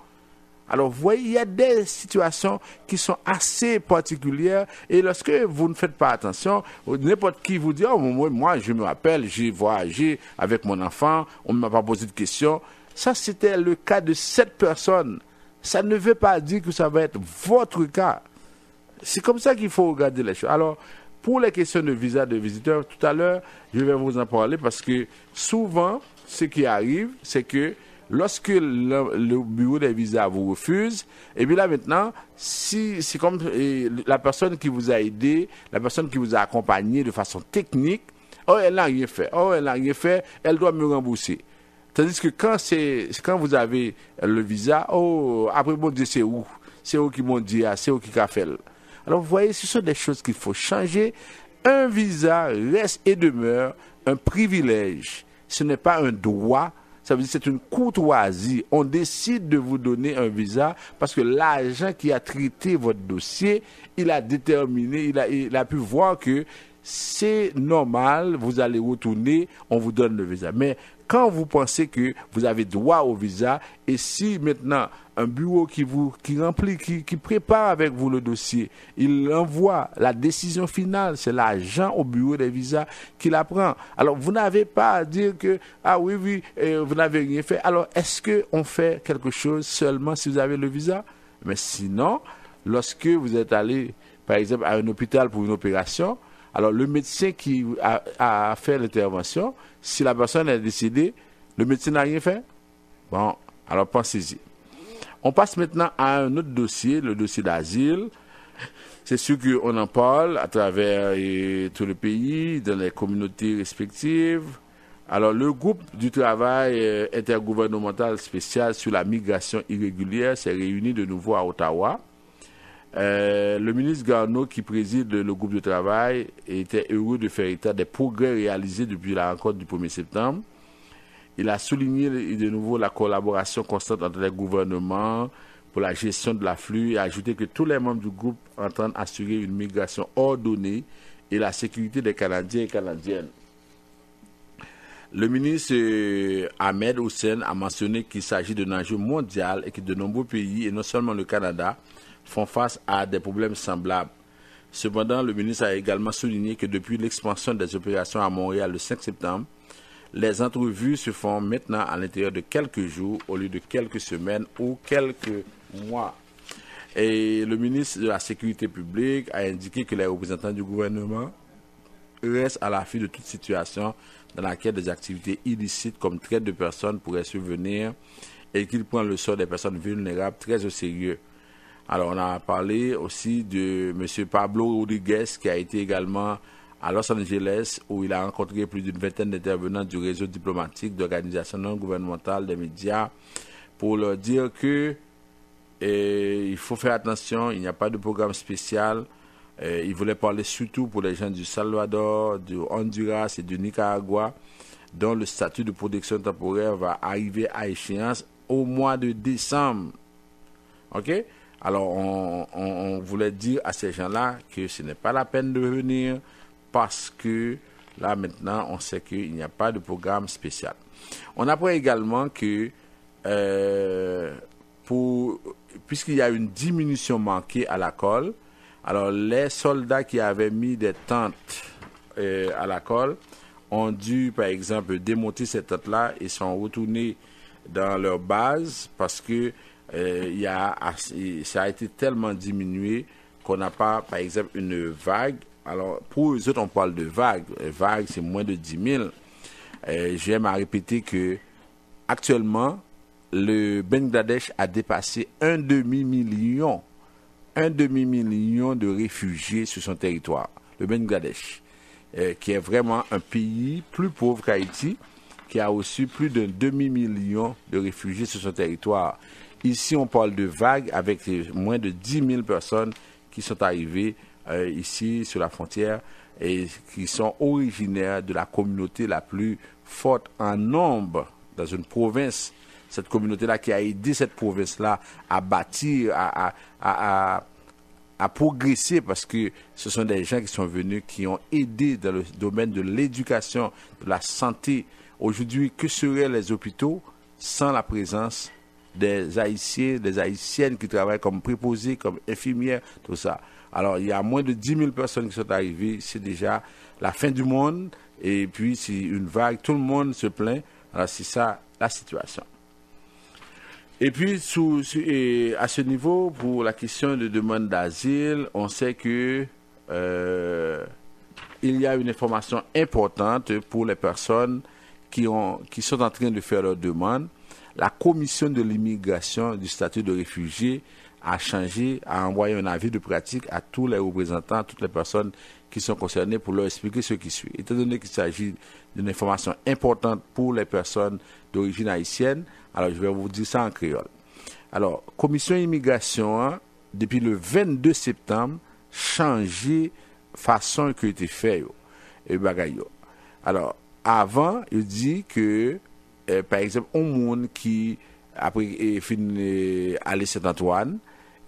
Alors, vous voyez, il y a des situations qui sont assez particulières et lorsque vous ne faites pas attention, n'importe qui vous dit, oh, moi, je me rappelle, j'ai voyagé avec mon enfant, on ne m'a pas posé de questions. Ça, c'était le cas de cette personne. Ça ne veut pas dire que ça va être votre cas. C'est comme ça qu'il faut regarder les choses. Alors, pour les questions de visa de visiteurs, tout à l'heure, je vais vous en parler parce que souvent, ce qui arrive, c'est que lorsque le bureau des visas vous refuse, et bien là maintenant, si c'est comme la personne qui vous a aidé, la personne qui vous a accompagné de façon technique, oh, elle n'a rien fait, elle doit me rembourser. Tandis que quand vous avez le visa, oh, après bon Dieu, c'est où qui m'ont dit, c'est où qui a fait. Alors vous voyez, ce sont des choses qu'il faut changer. Un visa reste et demeure un privilège. Ce n'est pas un droit. Ça veut dire que c'est une courtoisie. On décide de vous donner un visa parce que l'agent qui a traité votre dossier, il a déterminé, il a pu voir que c'est normal, vous allez retourner, on vous donne le visa. Mais quand vous pensez que vous avez droit au visa, et si maintenant un bureau qui remplit, qui prépare avec vous le dossier, il envoie la décision finale, c'est l'agent au bureau des visas qui la prend. Alors vous n'avez pas à dire que, vous n'avez rien fait. Alors est-ce qu'on fait quelque chose seulement si vous avez le visa? Mais sinon, lorsque vous êtes allé, par exemple, à un hôpital pour une opération, alors le médecin qui a fait l'intervention, si la personne est décédée, le médecin n'a rien fait? Bon, alors pensez-y. On passe maintenant à un autre dossier, le dossier d'asile. C'est sûr qu'on en parle à travers tout le pays, dans les communautés respectives. Alors le groupe du travail intergouvernemental spécial sur la migration irrégulière s'est réuni de nouveau à Ottawa. Le ministre Garneau, qui préside le groupe de travail, était heureux de faire état des progrès réalisés depuis la rencontre du 1er septembre. Il a souligné de nouveau la collaboration constante entre les gouvernements pour la gestion de l'afflux et a ajouté que tous les membres du groupe entendent assurer une migration ordonnée et la sécurité des Canadiens et Canadiennes. Le ministre Ahmed Hussein a mentionné qu'il s'agit d'un enjeu mondial et que de nombreux pays, et non seulement le Canada, font face à des problèmes semblables. Cependant, le ministre a également souligné que depuis l'expansion des opérations à Montréal le 5 septembre, les entrevues se font maintenant à l'intérieur de quelques jours au lieu de quelques semaines ou quelques mois. Et le ministre de la Sécurité publique a indiqué que les représentants du gouvernement restent à l'affût de toute situation dans laquelle des activités illicites comme traite de personnes pourraient survenir et qu'il prend le sort des personnes vulnérables très au sérieux. Alors, on a parlé aussi de M. Pablo Rodriguez, qui a été également à Los Angeles, où il a rencontré plus d'une vingtaine d'intervenants du réseau diplomatique d'organisations non gouvernementales des médias, pour leur dire que il faut faire attention, il n'y a pas de programme spécial. Il voulait parler surtout pour les gens du Salvador, du Honduras et du Nicaragua, dont le statut de protection temporaire va arriver à échéance au mois de décembre. OK? Alors, on voulait dire à ces gens-là que ce n'est pas la peine de venir parce que là, maintenant, on sait qu'il n'y a pas de programme spécial. On apprend également que puisqu'il y a une diminution manquée à la colle, alors les soldats qui avaient mis des tentes à la colle ont dû, par exemple, démonter ces tentes-là et sont retournés dans leur base parce que ça a été tellement diminué qu'on n'a pas, par exemple, une vague. Alors, pour eux autres, on parle de vague. Vague, c'est moins de 10 000. J'aime à répéter que actuellement, le Bangladesh a dépassé un demi-million de réfugiés sur son territoire. Le Bangladesh, qui est vraiment un pays plus pauvre qu'Haïti, qui a reçu plus d'un demi-million de réfugiés sur son territoire. Ici, on parle de vagues avec moins de 10 000 personnes qui sont arrivées ici sur la frontière et qui sont originaires de la communauté la plus forte en nombre dans une province. Cette communauté-là qui a aidé cette province-là à bâtir, à progresser, parce que ce sont des gens qui sont venus, qui ont aidé dans le domaine de l'éducation, de la santé. Aujourd'hui, que seraient les hôpitaux sans la présence des Haïtiens, des Haïtiennes qui travaillent comme préposés, comme infirmières, tout ça. Alors, il y a moins de 10 000 personnes qui sont arrivées. C'est déjà la fin du monde. Et puis, c'est une vague. Tout le monde se plaint. Alors, c'est ça la situation. Et puis, à ce niveau, pour la question de demande d'asile, on sait que il y a une information importante pour les personnes qui sont en train de faire leur demande. La commission de l'immigration du statut de réfugié a envoyé un avis de pratique à tous les représentants, à toutes les personnes qui sont concernées pour leur expliquer ce qui suit. Étant donné qu'il s'agit d'une information importante pour les personnes d'origine haïtienne, alors je vais vous dire ça en créole. Alors, commission immigration, depuis le 22 septembre, changé façon que était fait et bagaille. Alors, avant, il dit que par exemple, un monde qui après fini aller Saint-Antoine,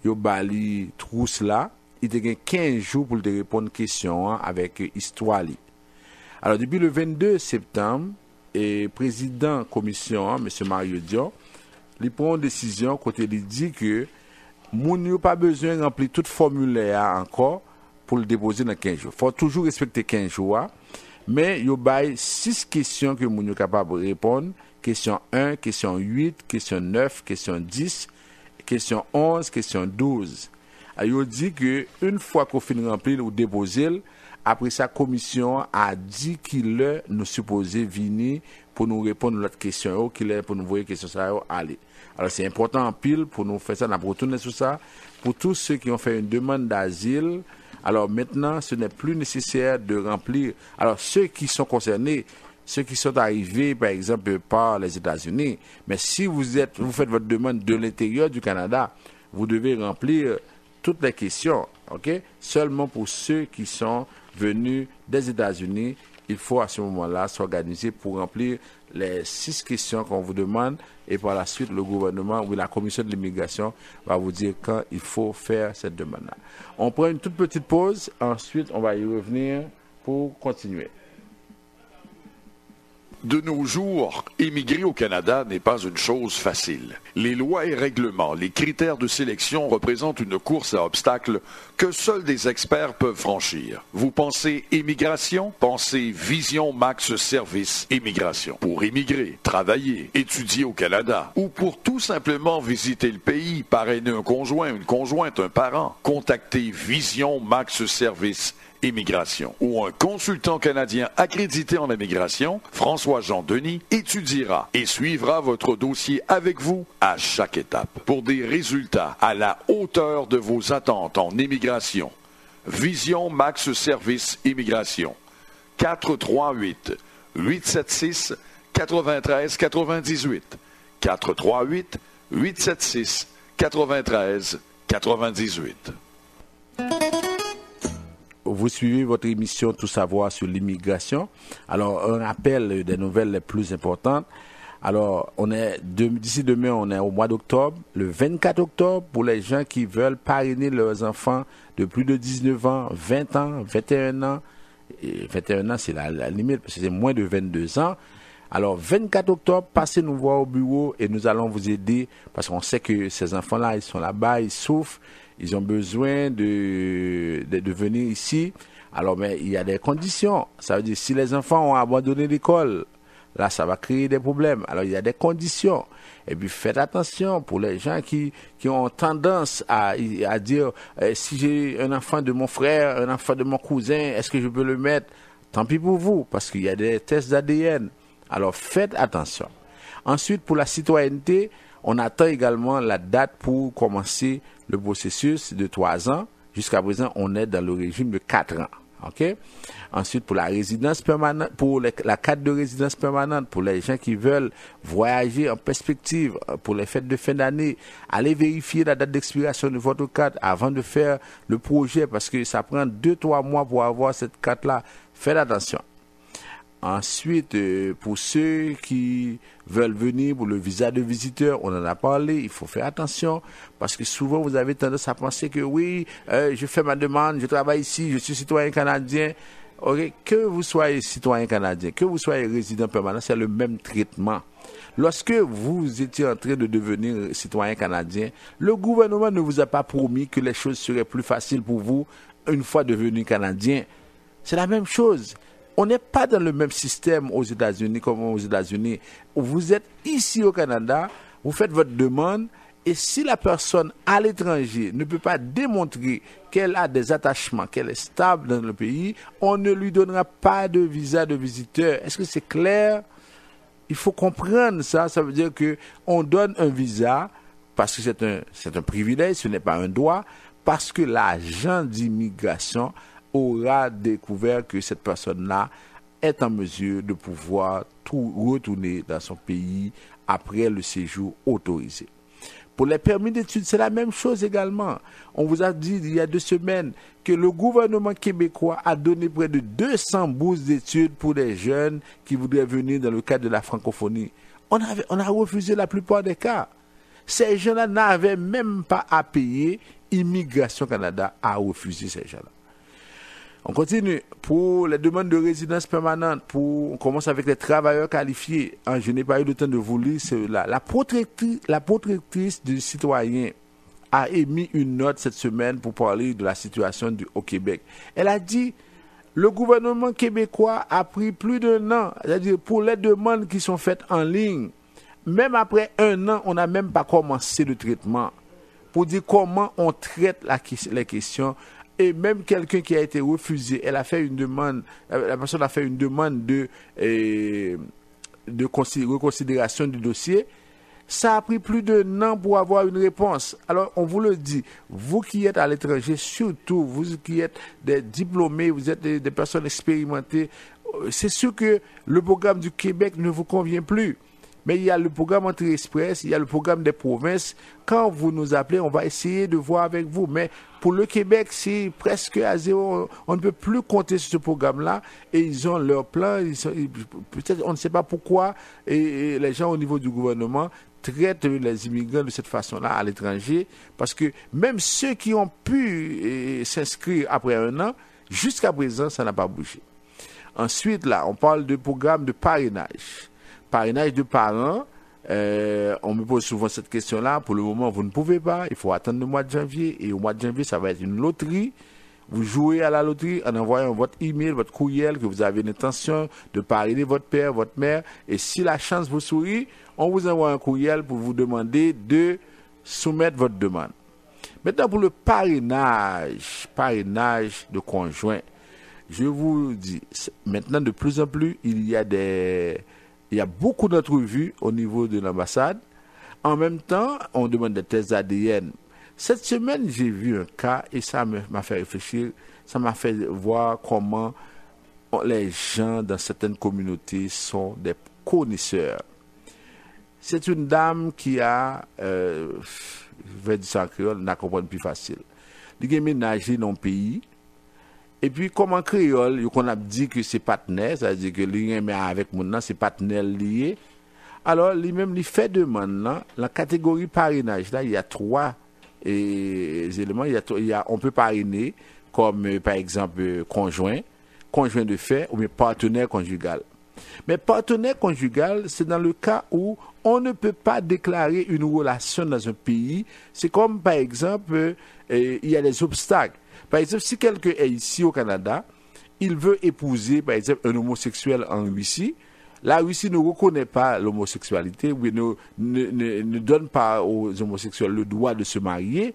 yo bali trousse là, il te gagne 15 jours pour te répondre question avec histoire li. Alors depuis le 22 septembre, et président commission monsieur Mario Dion, il prend une décision côté il dit que moun yo pas besoin de remplir tout formulaire encore pour le déposer dans 15 jours. Faut toujours respecter 15 jours. Mais yo bay 6 questions que moun yo capable de répondre. Question 1, question 8, question 9, question 10, question 11, question 12. Il dit que une fois qu'on finit remplir ou déposer, après sa commission a dit qu'il est nous supposé venir pour nous répondre à l'autre question, qu'il est pour nous voir question ça aller. Alors c'est important en pile pour nous faire ça, on a retourner sur ça pour tous ceux qui ont fait une demande d'asile. Alors maintenant, ce n'est plus nécessaire de remplir. Alors ceux qui sont concernés, ceux qui sont arrivés, par exemple, par les États-Unis, mais si vous faites votre demande de l'intérieur du Canada, vous devez remplir toutes les questions, ok? Seulement pour ceux qui sont venus des États-Unis, il faut à ce moment-là s'organiser pour remplir les 6 questions qu'on vous demande et par la suite, le gouvernement ou la commission de l'immigration va vous dire quand il faut faire cette demande-là. On prend une toute petite pause, ensuite on va y revenir pour continuer. De nos jours, émigrer au Canada n'est pas une chose facile. Les lois et règlements, les critères de sélection représentent une course à obstacles que seuls des experts peuvent franchir. Vous pensez immigration? Pensez Vision Max Service Immigration. Pour immigrer, travailler, étudier au Canada ou pour tout simplement visiter le pays, parrainer un conjoint, une conjointe, un parent, contactez Vision Max Service Immigration, où un consultant canadien accrédité en immigration, François-Jean Denis, étudiera et suivra votre dossier avec vous à chaque étape pour des résultats à la hauteur de vos attentes en immigration. Vision Max Service Immigration. 438-876-9398. 438-876-9398. Vous suivez votre émission Tout savoir sur l'immigration. Alors, un rappel des nouvelles les plus importantes. Alors, d'ici demain, on est au mois d'octobre, le 24 octobre, pour les gens qui veulent parrainer leurs enfants de plus de 19 ans, 20 ans, 21 ans. Et 21 ans, c'est la limite, parce que c'est moins de 22 ans. Alors, 24 octobre, passez nous voir au bureau et nous allons vous aider, parce qu'on sait que ces enfants-là, ils sont là-bas, ils souffrent. Ils ont besoin de venir ici. Alors, mais il y a des conditions. Ça veut dire, si les enfants ont abandonné l'école, là, ça va créer des problèmes. Alors, il y a des conditions. Et puis, faites attention pour les gens qui ont tendance à dire, si j'ai un enfant de mon frère, un enfant de mon cousin, est-ce que je peux le mettre? Tant pis pour vous, parce qu'il y a des tests d'ADN. Alors, faites attention. Ensuite, pour la citoyenneté, On attend également la date pour commencer le processus de 3 ans. Jusqu'à présent, on est dans le régime de 4 ans. OK? Ensuite, pour la résidence permanente, pour la carte de résidence permanente, pour les gens qui veulent voyager en perspective, pour les fêtes de fin d'année, allez vérifier la date d'expiration de votre carte avant de faire le projet, parce que ça prend 2-3 mois pour avoir cette carte-là. Faites attention. Ensuite, pour ceux qui veulent venir pour le visa de visiteur, on en a parlé, il faut faire attention parce que souvent vous avez tendance à penser que oui, je fais ma demande, je travaille ici, je suis citoyen canadien. Okay. Que vous soyez citoyen canadien, que vous soyez résident permanent, c'est le même traitement. Lorsque vous étiez en train de devenir citoyen canadien, le gouvernement ne vous a pas promis que les choses seraient plus faciles pour vous une fois devenu canadien. C'est la même chose. On n'est pas dans le même système aux États-Unis comme aux États-Unis. Vous êtes ici au Canada, vous faites votre demande, et si la personne à l'étranger ne peut pas démontrer qu'elle a des attachements, qu'elle est stable dans le pays, on ne lui donnera pas de visa de visiteur. Est-ce que c'est clair? Il faut comprendre ça. Ça veut dire qu'on donne un visa parce que c'est un privilège, ce n'est pas un droit, parce que l'agent d'immigration aura découvert que cette personne-là est en mesure de pouvoir retourner dans son pays après le séjour autorisé. Pour les permis d'études, c'est la même chose également. On vous a dit il y a 2 semaines que le gouvernement québécois a donné près de 200 bourses d'études pour des jeunes qui voudraient venir dans le cadre de la francophonie. On a refusé la plupart des cas. Ces gens-là n'avaient même pas à payer. Immigration Canada a refusé ces gens-là. On continue. Pour les demandes de résidence permanente, on commence avec les travailleurs qualifiés. Je n'ai pas eu le temps de vous lire cela. La protectrice du citoyen a émis une note cette semaine pour parler de la situation au Québec. Elle a dit, le gouvernement québécois a pris plus d'1 an, c'est-à-dire pour les demandes qui sont faites en ligne. Même après 1 an, on n'a même pas commencé le traitement pour dire comment on traite les questions. Et même quelqu'un qui a été refusé, elle a fait une demande, la personne a fait une demande de reconsidération du dossier. Ça a pris plus d'1 an pour avoir une réponse. Alors, on vous le dit, vous qui êtes à l'étranger, surtout vous qui êtes des diplômés, vous êtes des personnes expérimentées, c'est sûr que le programme du Québec ne vous convient plus. Mais il y a le programme Entrée Express, il y a le programme des provinces. Quand vous nous appelez, on va essayer de voir avec vous. Mais pour le Québec, c'est presque à zéro. On ne peut plus compter sur ce programme-là. Et ils ont leur plan. Peut-être, on ne sait pas pourquoi. Et les gens au niveau du gouvernement traitent les immigrants de cette façon-là à l'étranger. Parce que même ceux qui ont pu s'inscrire après 1 an, jusqu'à présent, ça n'a pas bougé. Ensuite, là, on parle de programme de parrainage. Parrainage de parents, on me pose souvent cette question-là. Pour le moment, vous ne pouvez pas. Il faut attendre le mois de janvier. Et au mois de janvier, ça va être une loterie. Vous jouez à la loterie en envoyant votre email, votre courriel, que vous avez l'intention de parrainer votre père, votre mère. Et si la chance vous sourit, on vous envoie un courriel pour vous demander de soumettre votre demande. Maintenant, pour le parrainage de conjoints, je vous dis, maintenant, de plus en plus, il y a beaucoup d'entrevues au niveau de l'ambassade. En même temps, on demande des tests ADN. Cette semaine, j'ai vu un cas et ça m'a fait réfléchir. Ça m'a fait voir comment les gens dans certaines communautés sont des connaisseurs. C'est une dame qui a, je vais dire ça en créole, n'a compris plus facile. Il a ménagé dans le pays. Et puis, comme en créole, on a dit que c'est partenaire, c'est-à-dire que l'un avec mon nom, c'est partenaire lié. Alors, lui-même, il fait demande, là, la catégorie parrainage, là, il y a 3 éléments. On peut parrainer comme, par exemple, conjoint de fait, ou bien partenaire conjugal. Mais partenaire conjugal, c'est dans le cas où on ne peut pas déclarer une relation dans un pays. C'est comme, par exemple, il y a des obstacles. Par exemple, si quelqu'un est ici au Canada, il veut épouser, par exemple, un homosexuel en Russie, la Russie ne reconnaît pas l'homosexualité, ou ne donne pas aux homosexuels le droit de se marier.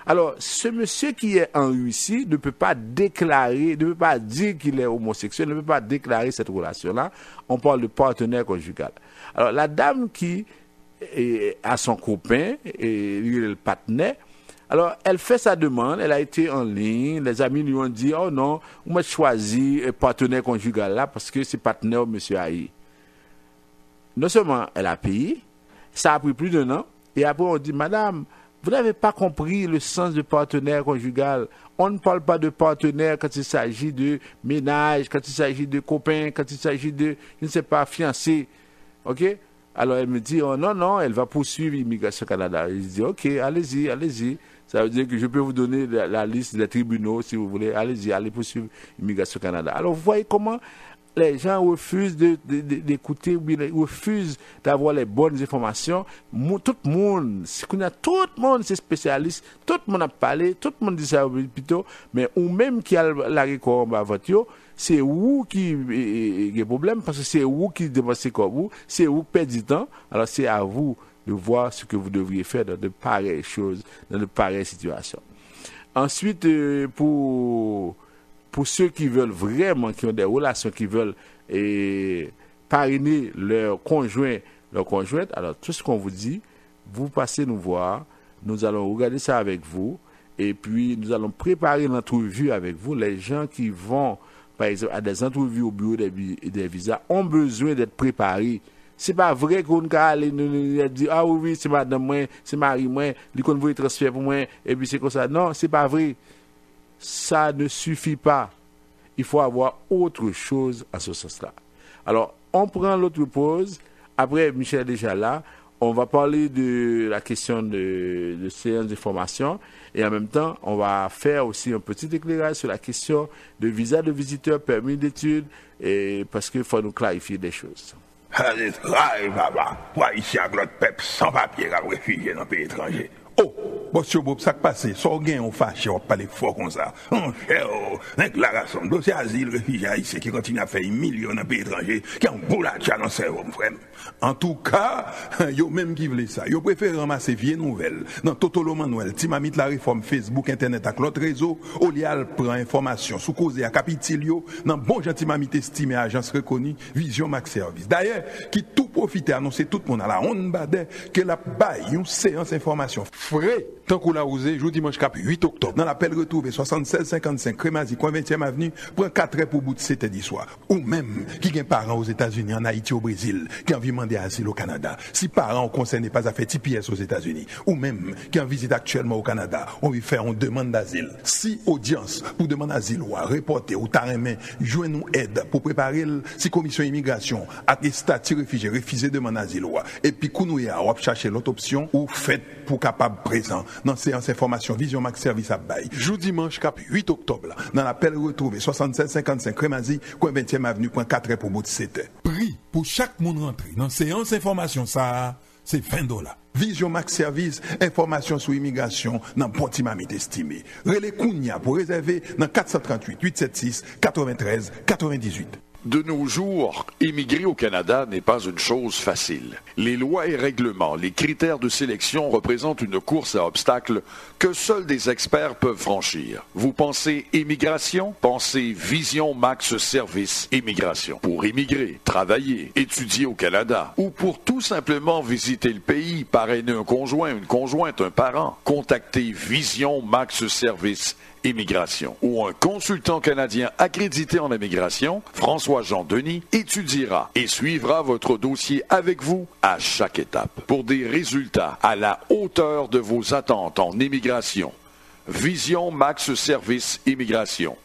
Alors, ce monsieur qui est en Russie ne peut pas déclarer, ne peut pas dire qu'il est homosexuel, ne peut pas déclarer cette relation-là. On parle de partenaire conjugal. Alors, la dame qui à son copain et le partenaire. Alors, elle fait sa demande, elle a été en ligne, les amis lui ont dit, oh non, moi je choisis un partenaire conjugal là parce que c'est partenaire monsieur Aïe. Non seulement elle a payé, ça a pris plus d'1 an, et après on dit, madame, vous n'avez pas compris le sens de partenaire conjugal. On ne parle pas de partenaire quand il s'agit de ménage, quand il s'agit de copain, quand il s'agit de, je ne sais pas, fiancé. OK? Alors elle me dit, oh non, elle va poursuivre Immigration Canada. Je dis, OK, allez-y. Ça veut dire que je peux vous donner la liste des tribunaux si vous voulez. Allez poursuivre Immigration Canada. Alors vous voyez comment les gens refusent d'écouter, ou bien refusent d'avoir les bonnes informations. Tout le monde, c'est spécialiste, tout le monde a parlé, tout le monde dit ça plutôt, mais ou même qui a la récolte à votre, c'est vous qui a problème, parce que c'est vous qui dépensez comme vous, c'est vous qui perdez du temps, alors c'est à vous de voir ce que vous devriez faire dans de pareilles choses, dans de pareilles situations. Ensuite, pour ceux qui veulent vraiment, qui ont des relations, qui veulent parrainer leur conjoint, leur conjointe, alors tout ce qu'on vous dit, vous passez nous voir, nous allons regarder ça avec vous, et puis nous allons préparer l'entrevue avec vous. Les gens qui vont, par exemple, à des entrevues au bureau des visas ont besoin d'être préparés. C'est pas vrai qu'on nous dit, ah oui, c'est madame moi, c'est mari moi, il qu'on veut transfert pour moi, et puis c'est comme ça. Non, c'est pas vrai. Ça ne suffit pas. Il faut avoir autre chose à ce sens-là. Alors, on prend l'autre pause. Après, Michel est déjà là. On va parler de la question de séance de formation. Et en même temps, on va faire aussi un petit éclairage sur la question de visa de visiteur, permis d'études, parce qu'il faut nous clarifier des choses. Allez, papa. Pour ici, à l'autre peuple sans papier, à réfugié dans le pays étranger. Oh, monsieur Bob, ça qui passe, so gain on fâché, on parle fort comme ça. On cher, déclaration, dossier asile, réfugié haïtien qui continue à faire 1 million dans le pays étranger, qui a un boulot dans le cerveau, mon frère. En tout cas, yo même qui voulait ça, yo préfère ramasser vieilles nouvelles dans Totolo Manuel, Timamit la réforme Facebook, Internet avec l'autre réseau, Olial prend information sous cause à Capitilio, dans bon gentil Timamit estimé agence reconnue, Vision Max Service. D'ailleurs, qui tout profite annoncer tout le monde à la honte badé que la baille une séance information frais tant qu'on l'a osé jeudi dimanche 8 octobre dans l'appel retrouvé 7655 Crémazie coin 20e avenue prend 4 heures pour bout de 7h soir ou même qui a parents aux États-Unis, en Haïti, au Brésil, qui a envie de demander asile au Canada, si parents concernés pas à faire TPS aux États-Unis ou même qui en visite actuellement au Canada, on veut faire une demande d'asile. Si audience pour demander asile ou à reporter ou taremen, joindre nous aide pour préparer si commission immigration à des statuts réfugiés refuser demande d'asile et puis kounouya ou chercher l'autre option ou fait pour capable présent dans séance information Vision Max Service à Baye. Jeudi dimanche 8 octobre là, dans l'appel retrouvé 7655 Crémazie, coin 20e avenue, point 4 pour bout de 7. Prix pour chaque monde rentré dans séance information ça, c'est $20. Vision Max Service, information sur immigration dans Pontimamit estimé. Relais Kounia pour réserver dans 438 876 93 98. De nos jours, émigrer au Canada n'est pas une chose facile. Les lois et règlements, les critères de sélection représentent une course à obstacles que seuls des experts peuvent franchir. Vous pensez immigration? Pensez Vision Max Service Immigration. Pour immigrer, travailler, étudier au Canada ou pour tout simplement visiter le pays, parrainer un conjoint, une conjointe, un parent, contactez Vision Max Service Immigration ou un consultant canadien accrédité en immigration, François-Jean Denis, étudiera et suivra votre dossier avec vous à chaque étape pour des résultats à la hauteur de vos attentes en immigration. Vision Max Service Immigration.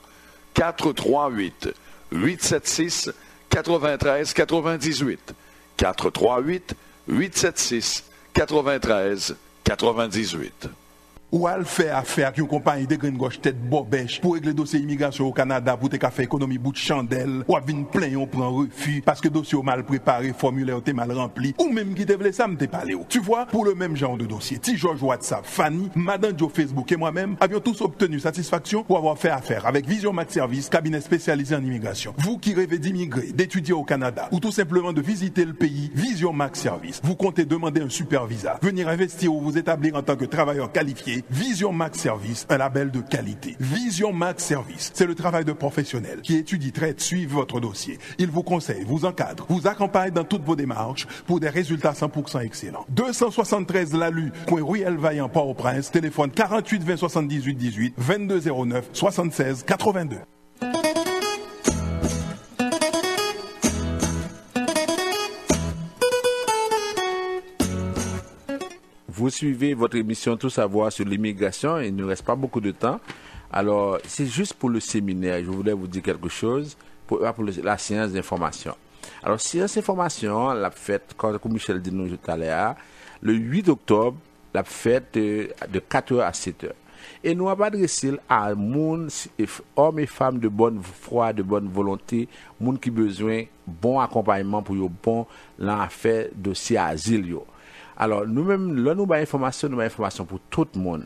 438-876-9398. 438-876-9398. Ou à le faire affaire avec une compagnie de grande gauche tête bobèche pour régler le dossier immigration au Canada pour te faire économie bout de chandelle ou à venir plein on prend refus parce que dossier mal préparé, formulaire t'es mal rempli ou même qui te voulait ça me t'es parlé. Tu vois, pour le même genre de dossier, Ti George WhatsApp, Fanny, Madame Joe Facebook et moi-même avions tous obtenu satisfaction pour avoir fait affaire avec Vision Max Service, cabinet spécialisé en immigration. Vous qui rêvez d'immigrer, d'étudier au Canada ou tout simplement de visiter le pays, Vision Max Service, vous comptez demander un super visa, venir investir ou vous établir en tant que travailleur qualifié qualité. Vision Max Service, un label de qualité. Vision Max Service, c'est le travail de professionnels qui étudient, traitent, suivent votre dossier. Ils vous conseillent, vous encadrent, vous accompagnent dans toutes vos démarches pour des résultats 100% excellents. 273 Lalu, coin Ruelle Vaillant, Port-au-Prince, téléphone 48 20 78 18, 22 09 76 82. Vous suivez votre émission Tout savoir sur l'immigration et il ne reste pas beaucoup de temps. Alors, c'est juste pour le séminaire. Je voulais vous dire quelque chose pour la séance d'information. Alors, séance d'information, la fête, comme Michel dit nous tout à l'heure, le 8 octobre, la fête de 4h à 7h. Et nous avons adressé à monde, hommes et femmes de bonne foi, de bonne volonté, monde qui a besoin de bon accompagnement pour le bon l'affaire dossier asile. Alors, nous-mêmes, là, nous avons information pour tout le monde.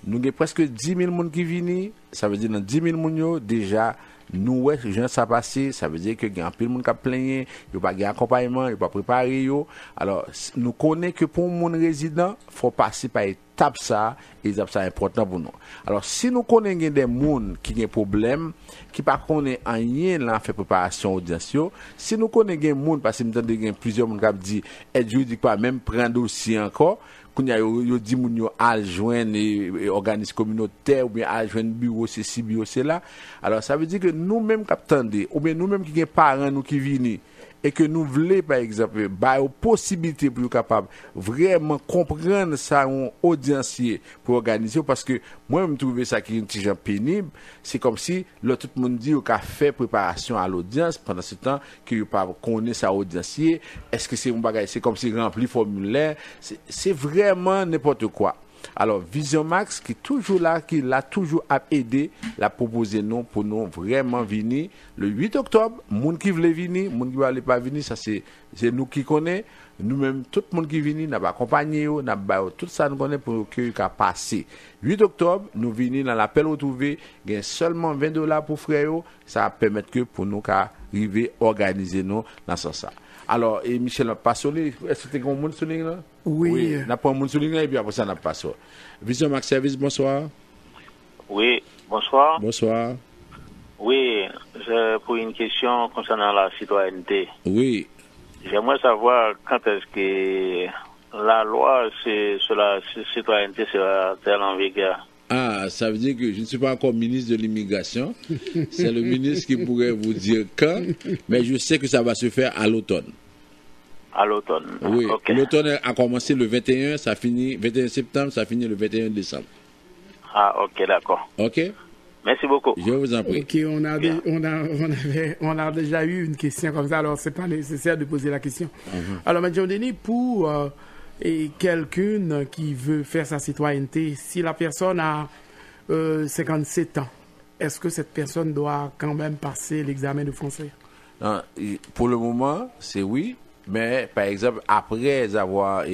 Nous avons presque 10 000 personnes qui viennent. Ça veut dire dans 10 000 personnes, déjà, nous, gens ça passé. Ça veut dire que il y a un peu de monde qui a plaigné, il n'y a pas d'accompagnement, il n'y a pas préparé. Alors, nous connaissons que pour les résidents, il faut passer par étape ça, et étape ça important pour nous. Alors, si nous connaissons des gens qui ont des problèmes, qui ne connaissent rien dans la préparation audience, si nous connaissons des gens, parce que nous avons plusieurs gens qui ont dit, aide juridique pas même prendre dossier encore, qu'on y a dit moun yo al joindre organisme communautaire ou bien al joindre bureau ceci bureau cela. Alors ça veut dire que nous même qu'attendez ou bien nous même qui gen parents nous qui viennent et que nous voulons par exemple ba aux possibilités pour capable vraiment comprendre ça un audiencier pour organiser parce que moi me trouver ça qui est un petit genre pénible, c'est comme si là tout le monde dit qu'a fait préparation à l'audience pendant ce temps que pas connaît ça audiencier, est-ce que c'est un bagage c'est comme si rempli formulaire, c'est vraiment n'importe quoi. Alors Vision Max qui est toujours là, qui l'a toujours aidé, l'a proposé nous pour nous vraiment venir le 8 octobre. Moun qui veut venir, moun qui veut pas venir, ça c'est nous qui connaît. Nous-mêmes, tout le monde qui vient, n'a pas accompagné, n'a pas tout ça nous connaît pour que ça passe. 8 octobre, nous venons dans l'appel retrouvé, il y a seulement $20 pour frère, ça va permettre que pour nous arriver à organiser nous dans ce sens. Alors, et Michel n'a pas sonné, est-ce que tu as un monde sonné là? Oui. N'a pas un monde sonné et puis après ça n'a pas sonné. Vision Max Service, bonsoir. Oui, bonsoir. Bonsoir. Oui, pour une question concernant la citoyenneté. Oui. J'aimerais savoir quand est-ce que la loi sur la citoyenneté sera-t-elle en vigueur? Ah, ça veut dire que je ne suis pas encore ministre de l'immigration. C'est le ministre qui pourrait vous dire quand, mais je sais que ça va se faire à l'automne. À l'automne. Oui, okay. L'automne a commencé le 21, ça finit 21 septembre, ça finit le 21 décembre. Ah, ok, d'accord. Ok. Merci beaucoup. Je vous en prie. Ok, on a déjà eu une question comme ça, alors c'est pas nécessaire de poser la question. Alors, Madame Denis, pour quelqu'un qui veut faire sa citoyenneté, si la personne a 57 ans, est-ce que cette personne doit quand même passer l'examen de français? Non, pour le moment, c'est oui, mais par exemple, après avoir...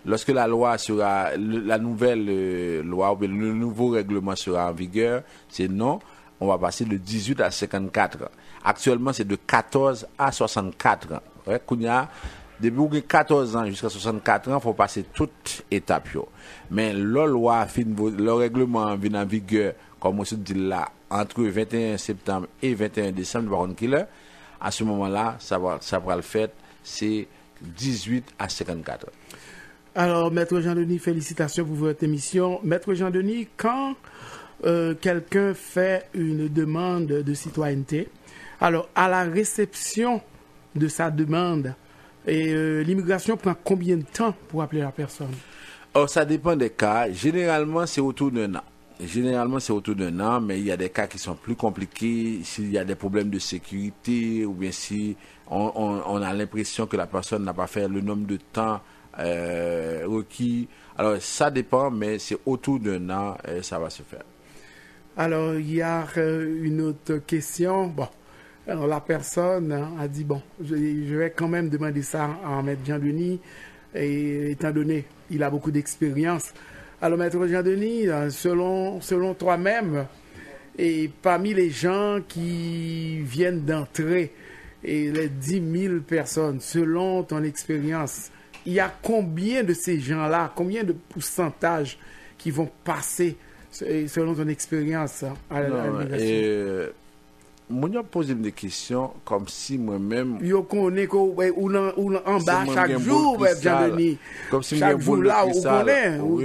lorsque la loi sera, la nouvelle loi ou le nouveau règlement sera en vigueur, c'est non, on va passer de 18 à 54 ans. Actuellement, c'est de 14 à 64 ans. Ouais, depuis 14 ans jusqu'à 64 ans, il faut passer toute étape. Mais le règlement vient en vigueur, comme on se dit là, entre 21 septembre et 21 décembre, par contre, à ce moment-là, ça va le faire, c'est 18 à 54 ans. Alors, Maître Jean-Denis, félicitations pour votre émission. Maître Jean-Denis, quand quelqu'un fait une demande de citoyenneté, alors à la réception de sa demande, l'immigration prend combien de temps pour appeler la personne? Oh, ça dépend des cas. Généralement, c'est autour d'un an. Mais il y a des cas qui sont plus compliqués. S'il y a des problèmes de sécurité ou bien si on a l'impression que la personne n'a pas fait le nombre de temps requis. Alors, ça dépend, mais c'est autour d'un an, ça va se faire. Alors, il y a une autre question. Bon, alors la personne a dit, bon, je vais quand même demander ça à Maître Jean-Denis, et étant donné il a beaucoup d'expérience. Alors, Maître Jean-Denis, selon toi-même, et parmi les gens qui viennent d'entrer, et les 10 000 personnes, selon ton expérience, il y a combien de ces gens-là, combien de pourcentage qui vont passer selon ton expérience à l'immigration? Moi, je pose des questions comme si moi-même. Yo connais ou en bas chaque jour, Jean-Denis. Comme si chaque jour là, ou connaît, ou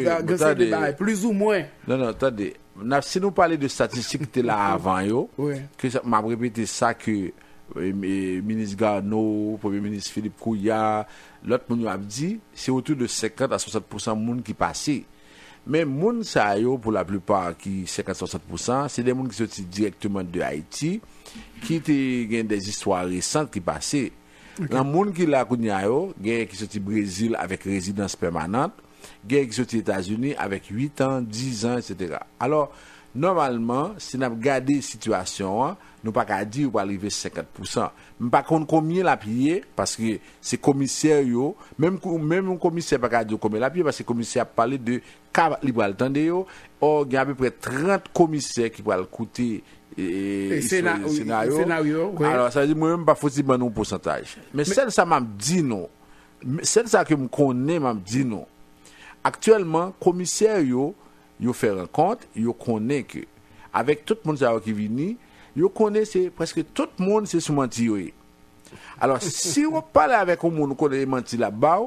plus ou moins. Non, attendez. Si nous parlons de statistiques qui étaient là avant, que m'a répété ça que ministre Garneau, Premier ministre Philippe Kouya, l'autre monde a dit, c'est autour de 50 à 60% de monde qui passait. Mais moun sa yo pour la plupart qui 50-60%, c'est des gens qui sortent directement de Haïti, qui ont des histoires récentes qui passaient. Dans moun qui la kounya yo, gen qui sortent Brésil avec résidence permanente, gen qui sortent États-Unis avec 8 ans, 10 ans, etc. Alors, normalement, si nous regardons la situation, nous pas qu'à dire ou arriver 50%. Mais pas qu'on combien la pied parce que c'est commissaire yo, même un commissaire pas qu'à dire combien la pied parce que le commissaire a parlé de cas libéral tande yo, or il y a à peu près 30 commissaires qui vont coûter scénario. Oui. Alors ça veut dire moi même pas faut dire un pourcentage. Mais celle ça m'a dit non. Celle ça que me connais m'a dit non. Actuellement commissaire yo fait rencontre, yo connaît que avec tout le monde qui vient, yo connaît c'est presque tout le monde c'est sous menti yo. Alors si on parle avec un monde connaît menti là-bas,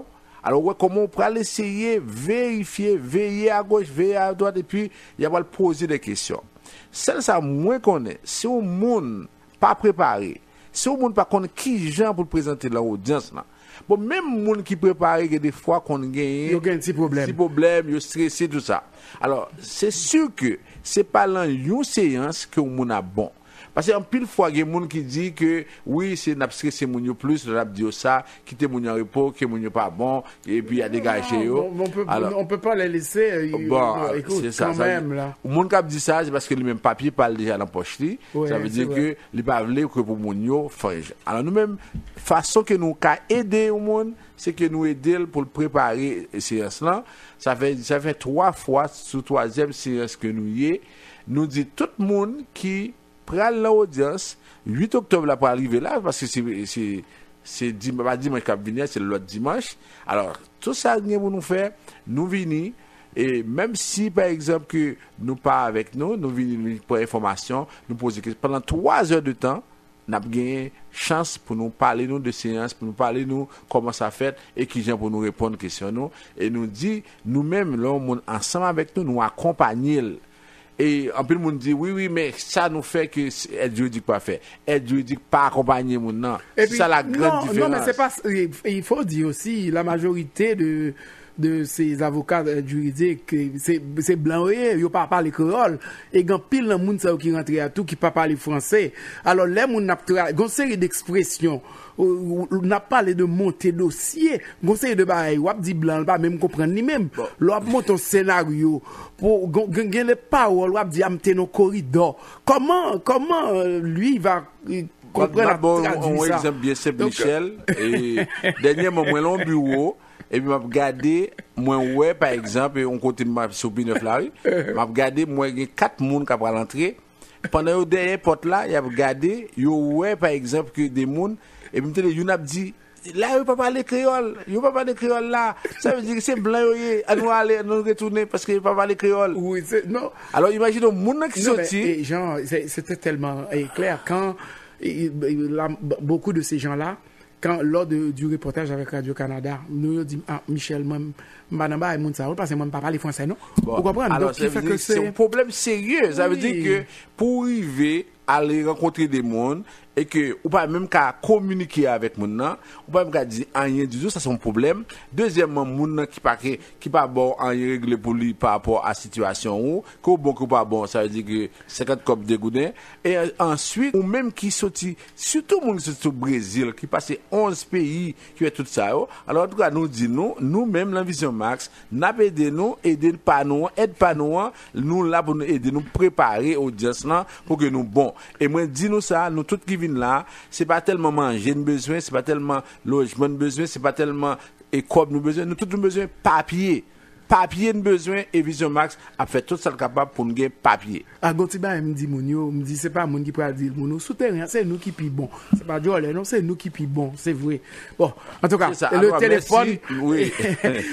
alors comment on peut essayer vérifier, veiller à gauche, veiller à droite et puis il va poser des questions. Celle ça moins connaît, si un monde pas préparé, si un monde pas connaît qui gens pour présenter l'audience là. Bon même monde qui préparé que des fois qu'on gagne un petit problème, yo stressé tout ça. Alors c'est sûr que c'est pas dans une séance que on a bon. Parce qu'en pile fois, il y a des gens qui disent que oui, c'est n'a stressé moun yo plus, n'a dit ça, quitter moun en repos, que moun yo pas bon, et puis il y a dégagé yo. On peut pas les laisser. Écoute, c'est ça, quand même là. Le monde qui dit ça, c'est parce que le même papier parle déjà dans poche li. Ça veut dire que il pas voulu que pour moun yo faire. Alors nous même façon que nous ca aider au monde, c'est que nous aider pour le préparer séance là. Ça fait 3 fois sous 3e séance que nous dit tout le monde qui pral l'audience 8 octobre là pour arriver là parce que c'est dimanche qui venir, c'est l'autre dimanche. Alors tout ça pour nous faire, nous venir et même si par exemple que nous pas avec nous venir pour information, nous poser pendant 3 heures de temps, n'a gagné chance pour nous parler nous de séance, pour nous parler nous comment ça fait et qui vient pour nous répondre questions nous et nous dit nous-mêmes là ensemble avec nous accompagner. Et en plus, le monde dit oui, mais ça nous fait que aide juridique pas fait. Aide juridique pas accompagner mon nom. C'est ça la grande différence. Non, mais c'est pas. Il faut dire aussi, la majorité de ces avocats juridiques, c'est blanc, ils ne parlent pas les créoles. Et il y a pile de monde qui rentre à tout, qui ne parle pas les français. Alors, les gens ont une série d'expressions. On n'a pas parlé de monter dossier, on sait de bail, on dit blanc, pas même comprendre ni même. L'on monte un scénario pour gagner les paroles, on dit amter nos corridors. Comment lui va comprendre d'abord on exemple bien simple Michel et dernièrement moi long bureau et puis m'a regarder moi ouais par exemple on côté m'a sur P9 là m'a regarder moi 4 monde qui va rentrer pendant derrière porte là il a regardé yo ouais par exemple que des monde et puis il a dit là il pas parler créole là ça veut dire que c'est blanc nous aller nous retourner parce qu'il pas parler créole. Oui, non. Alors imaginez monde qui sorti Jean, c'était tellement clair quand beaucoup de ces gens là lors du reportage avec Radio-Canada, nous dit Michel Manamba et Mounsa parce que moi pas parler français non. Vous comprenez? Alors c'est un problème sérieux, ça veut dire que pour arriver à aller rencontrer des monde et que ou pas même qu'à communiquer avec mon nan ou pas même qu'à dire rien du tout, ça c'est un problème. Deuxièmement mon qui pas bon en régler pour lui par rapport à situation ou que bon que pas bon, ça veut dire que 50 copes de goudin et ensuite ou même qui sorti surtout mon sorti au Brésil qui passe 11 pays qui fait tout ça. Alors en tout cas nous dit nous même la Vision Max n'a pas aidé nous aide pas nous là pour nous aider nous préparer audience là pour que nous bon. Et moi dis nous ça nous tout qui là, c'est pas tellement manger nous besoin, c'est pas tellement logement nous besoin, c'est pas tellement école nous besoin, nous tout nous besoin papier. papier de besoin et Vision Max a fait tout ça capable pour nous gagner papier. À Gontiba, me dit Mounio, me dit c'est pas moun qui peut dire Mounio souterrain, c'est nous qui pi bon. C'est pas Joël, non, c'est nous qui pi bon, c'est vrai. Bon, en tout cas, le téléphone oui.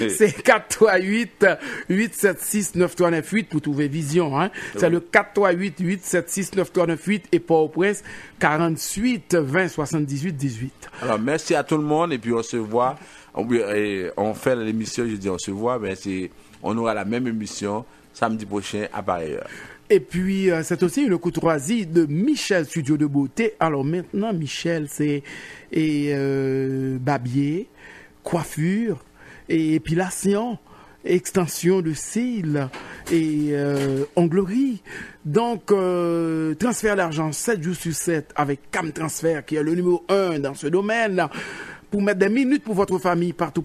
c'est 438 876 9398 pour trouver Vision hein. C'est le 438 876 9398 et Port-au-Prince 48 20 78 18. Alors merci à tout le monde et puis on se voit. On fait l'émission, je dis on se voit, mais on aura la même émission samedi prochain à pareille heure. Et puis, c'est aussi une courtoisie de Michel Studio de Beauté. Alors maintenant, Michel, c'est babier, coiffure, et épilation, extension de cils et onglerie. Donc, transfert d'argent 7 jours sur 7 avec Cam Transfert, qui est le numéro 1 dans ce domaine, pour mettre des minutes pour votre famille partout.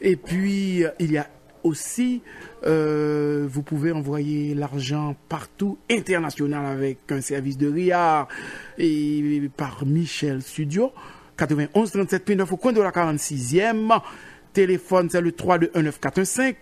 Et puis, il y a aussi, vous pouvez envoyer l'argent partout, international, avec un service de RIA et par Michel Studio, 91 37 9 au coin de la 46e. Téléphone, c'est le 321945.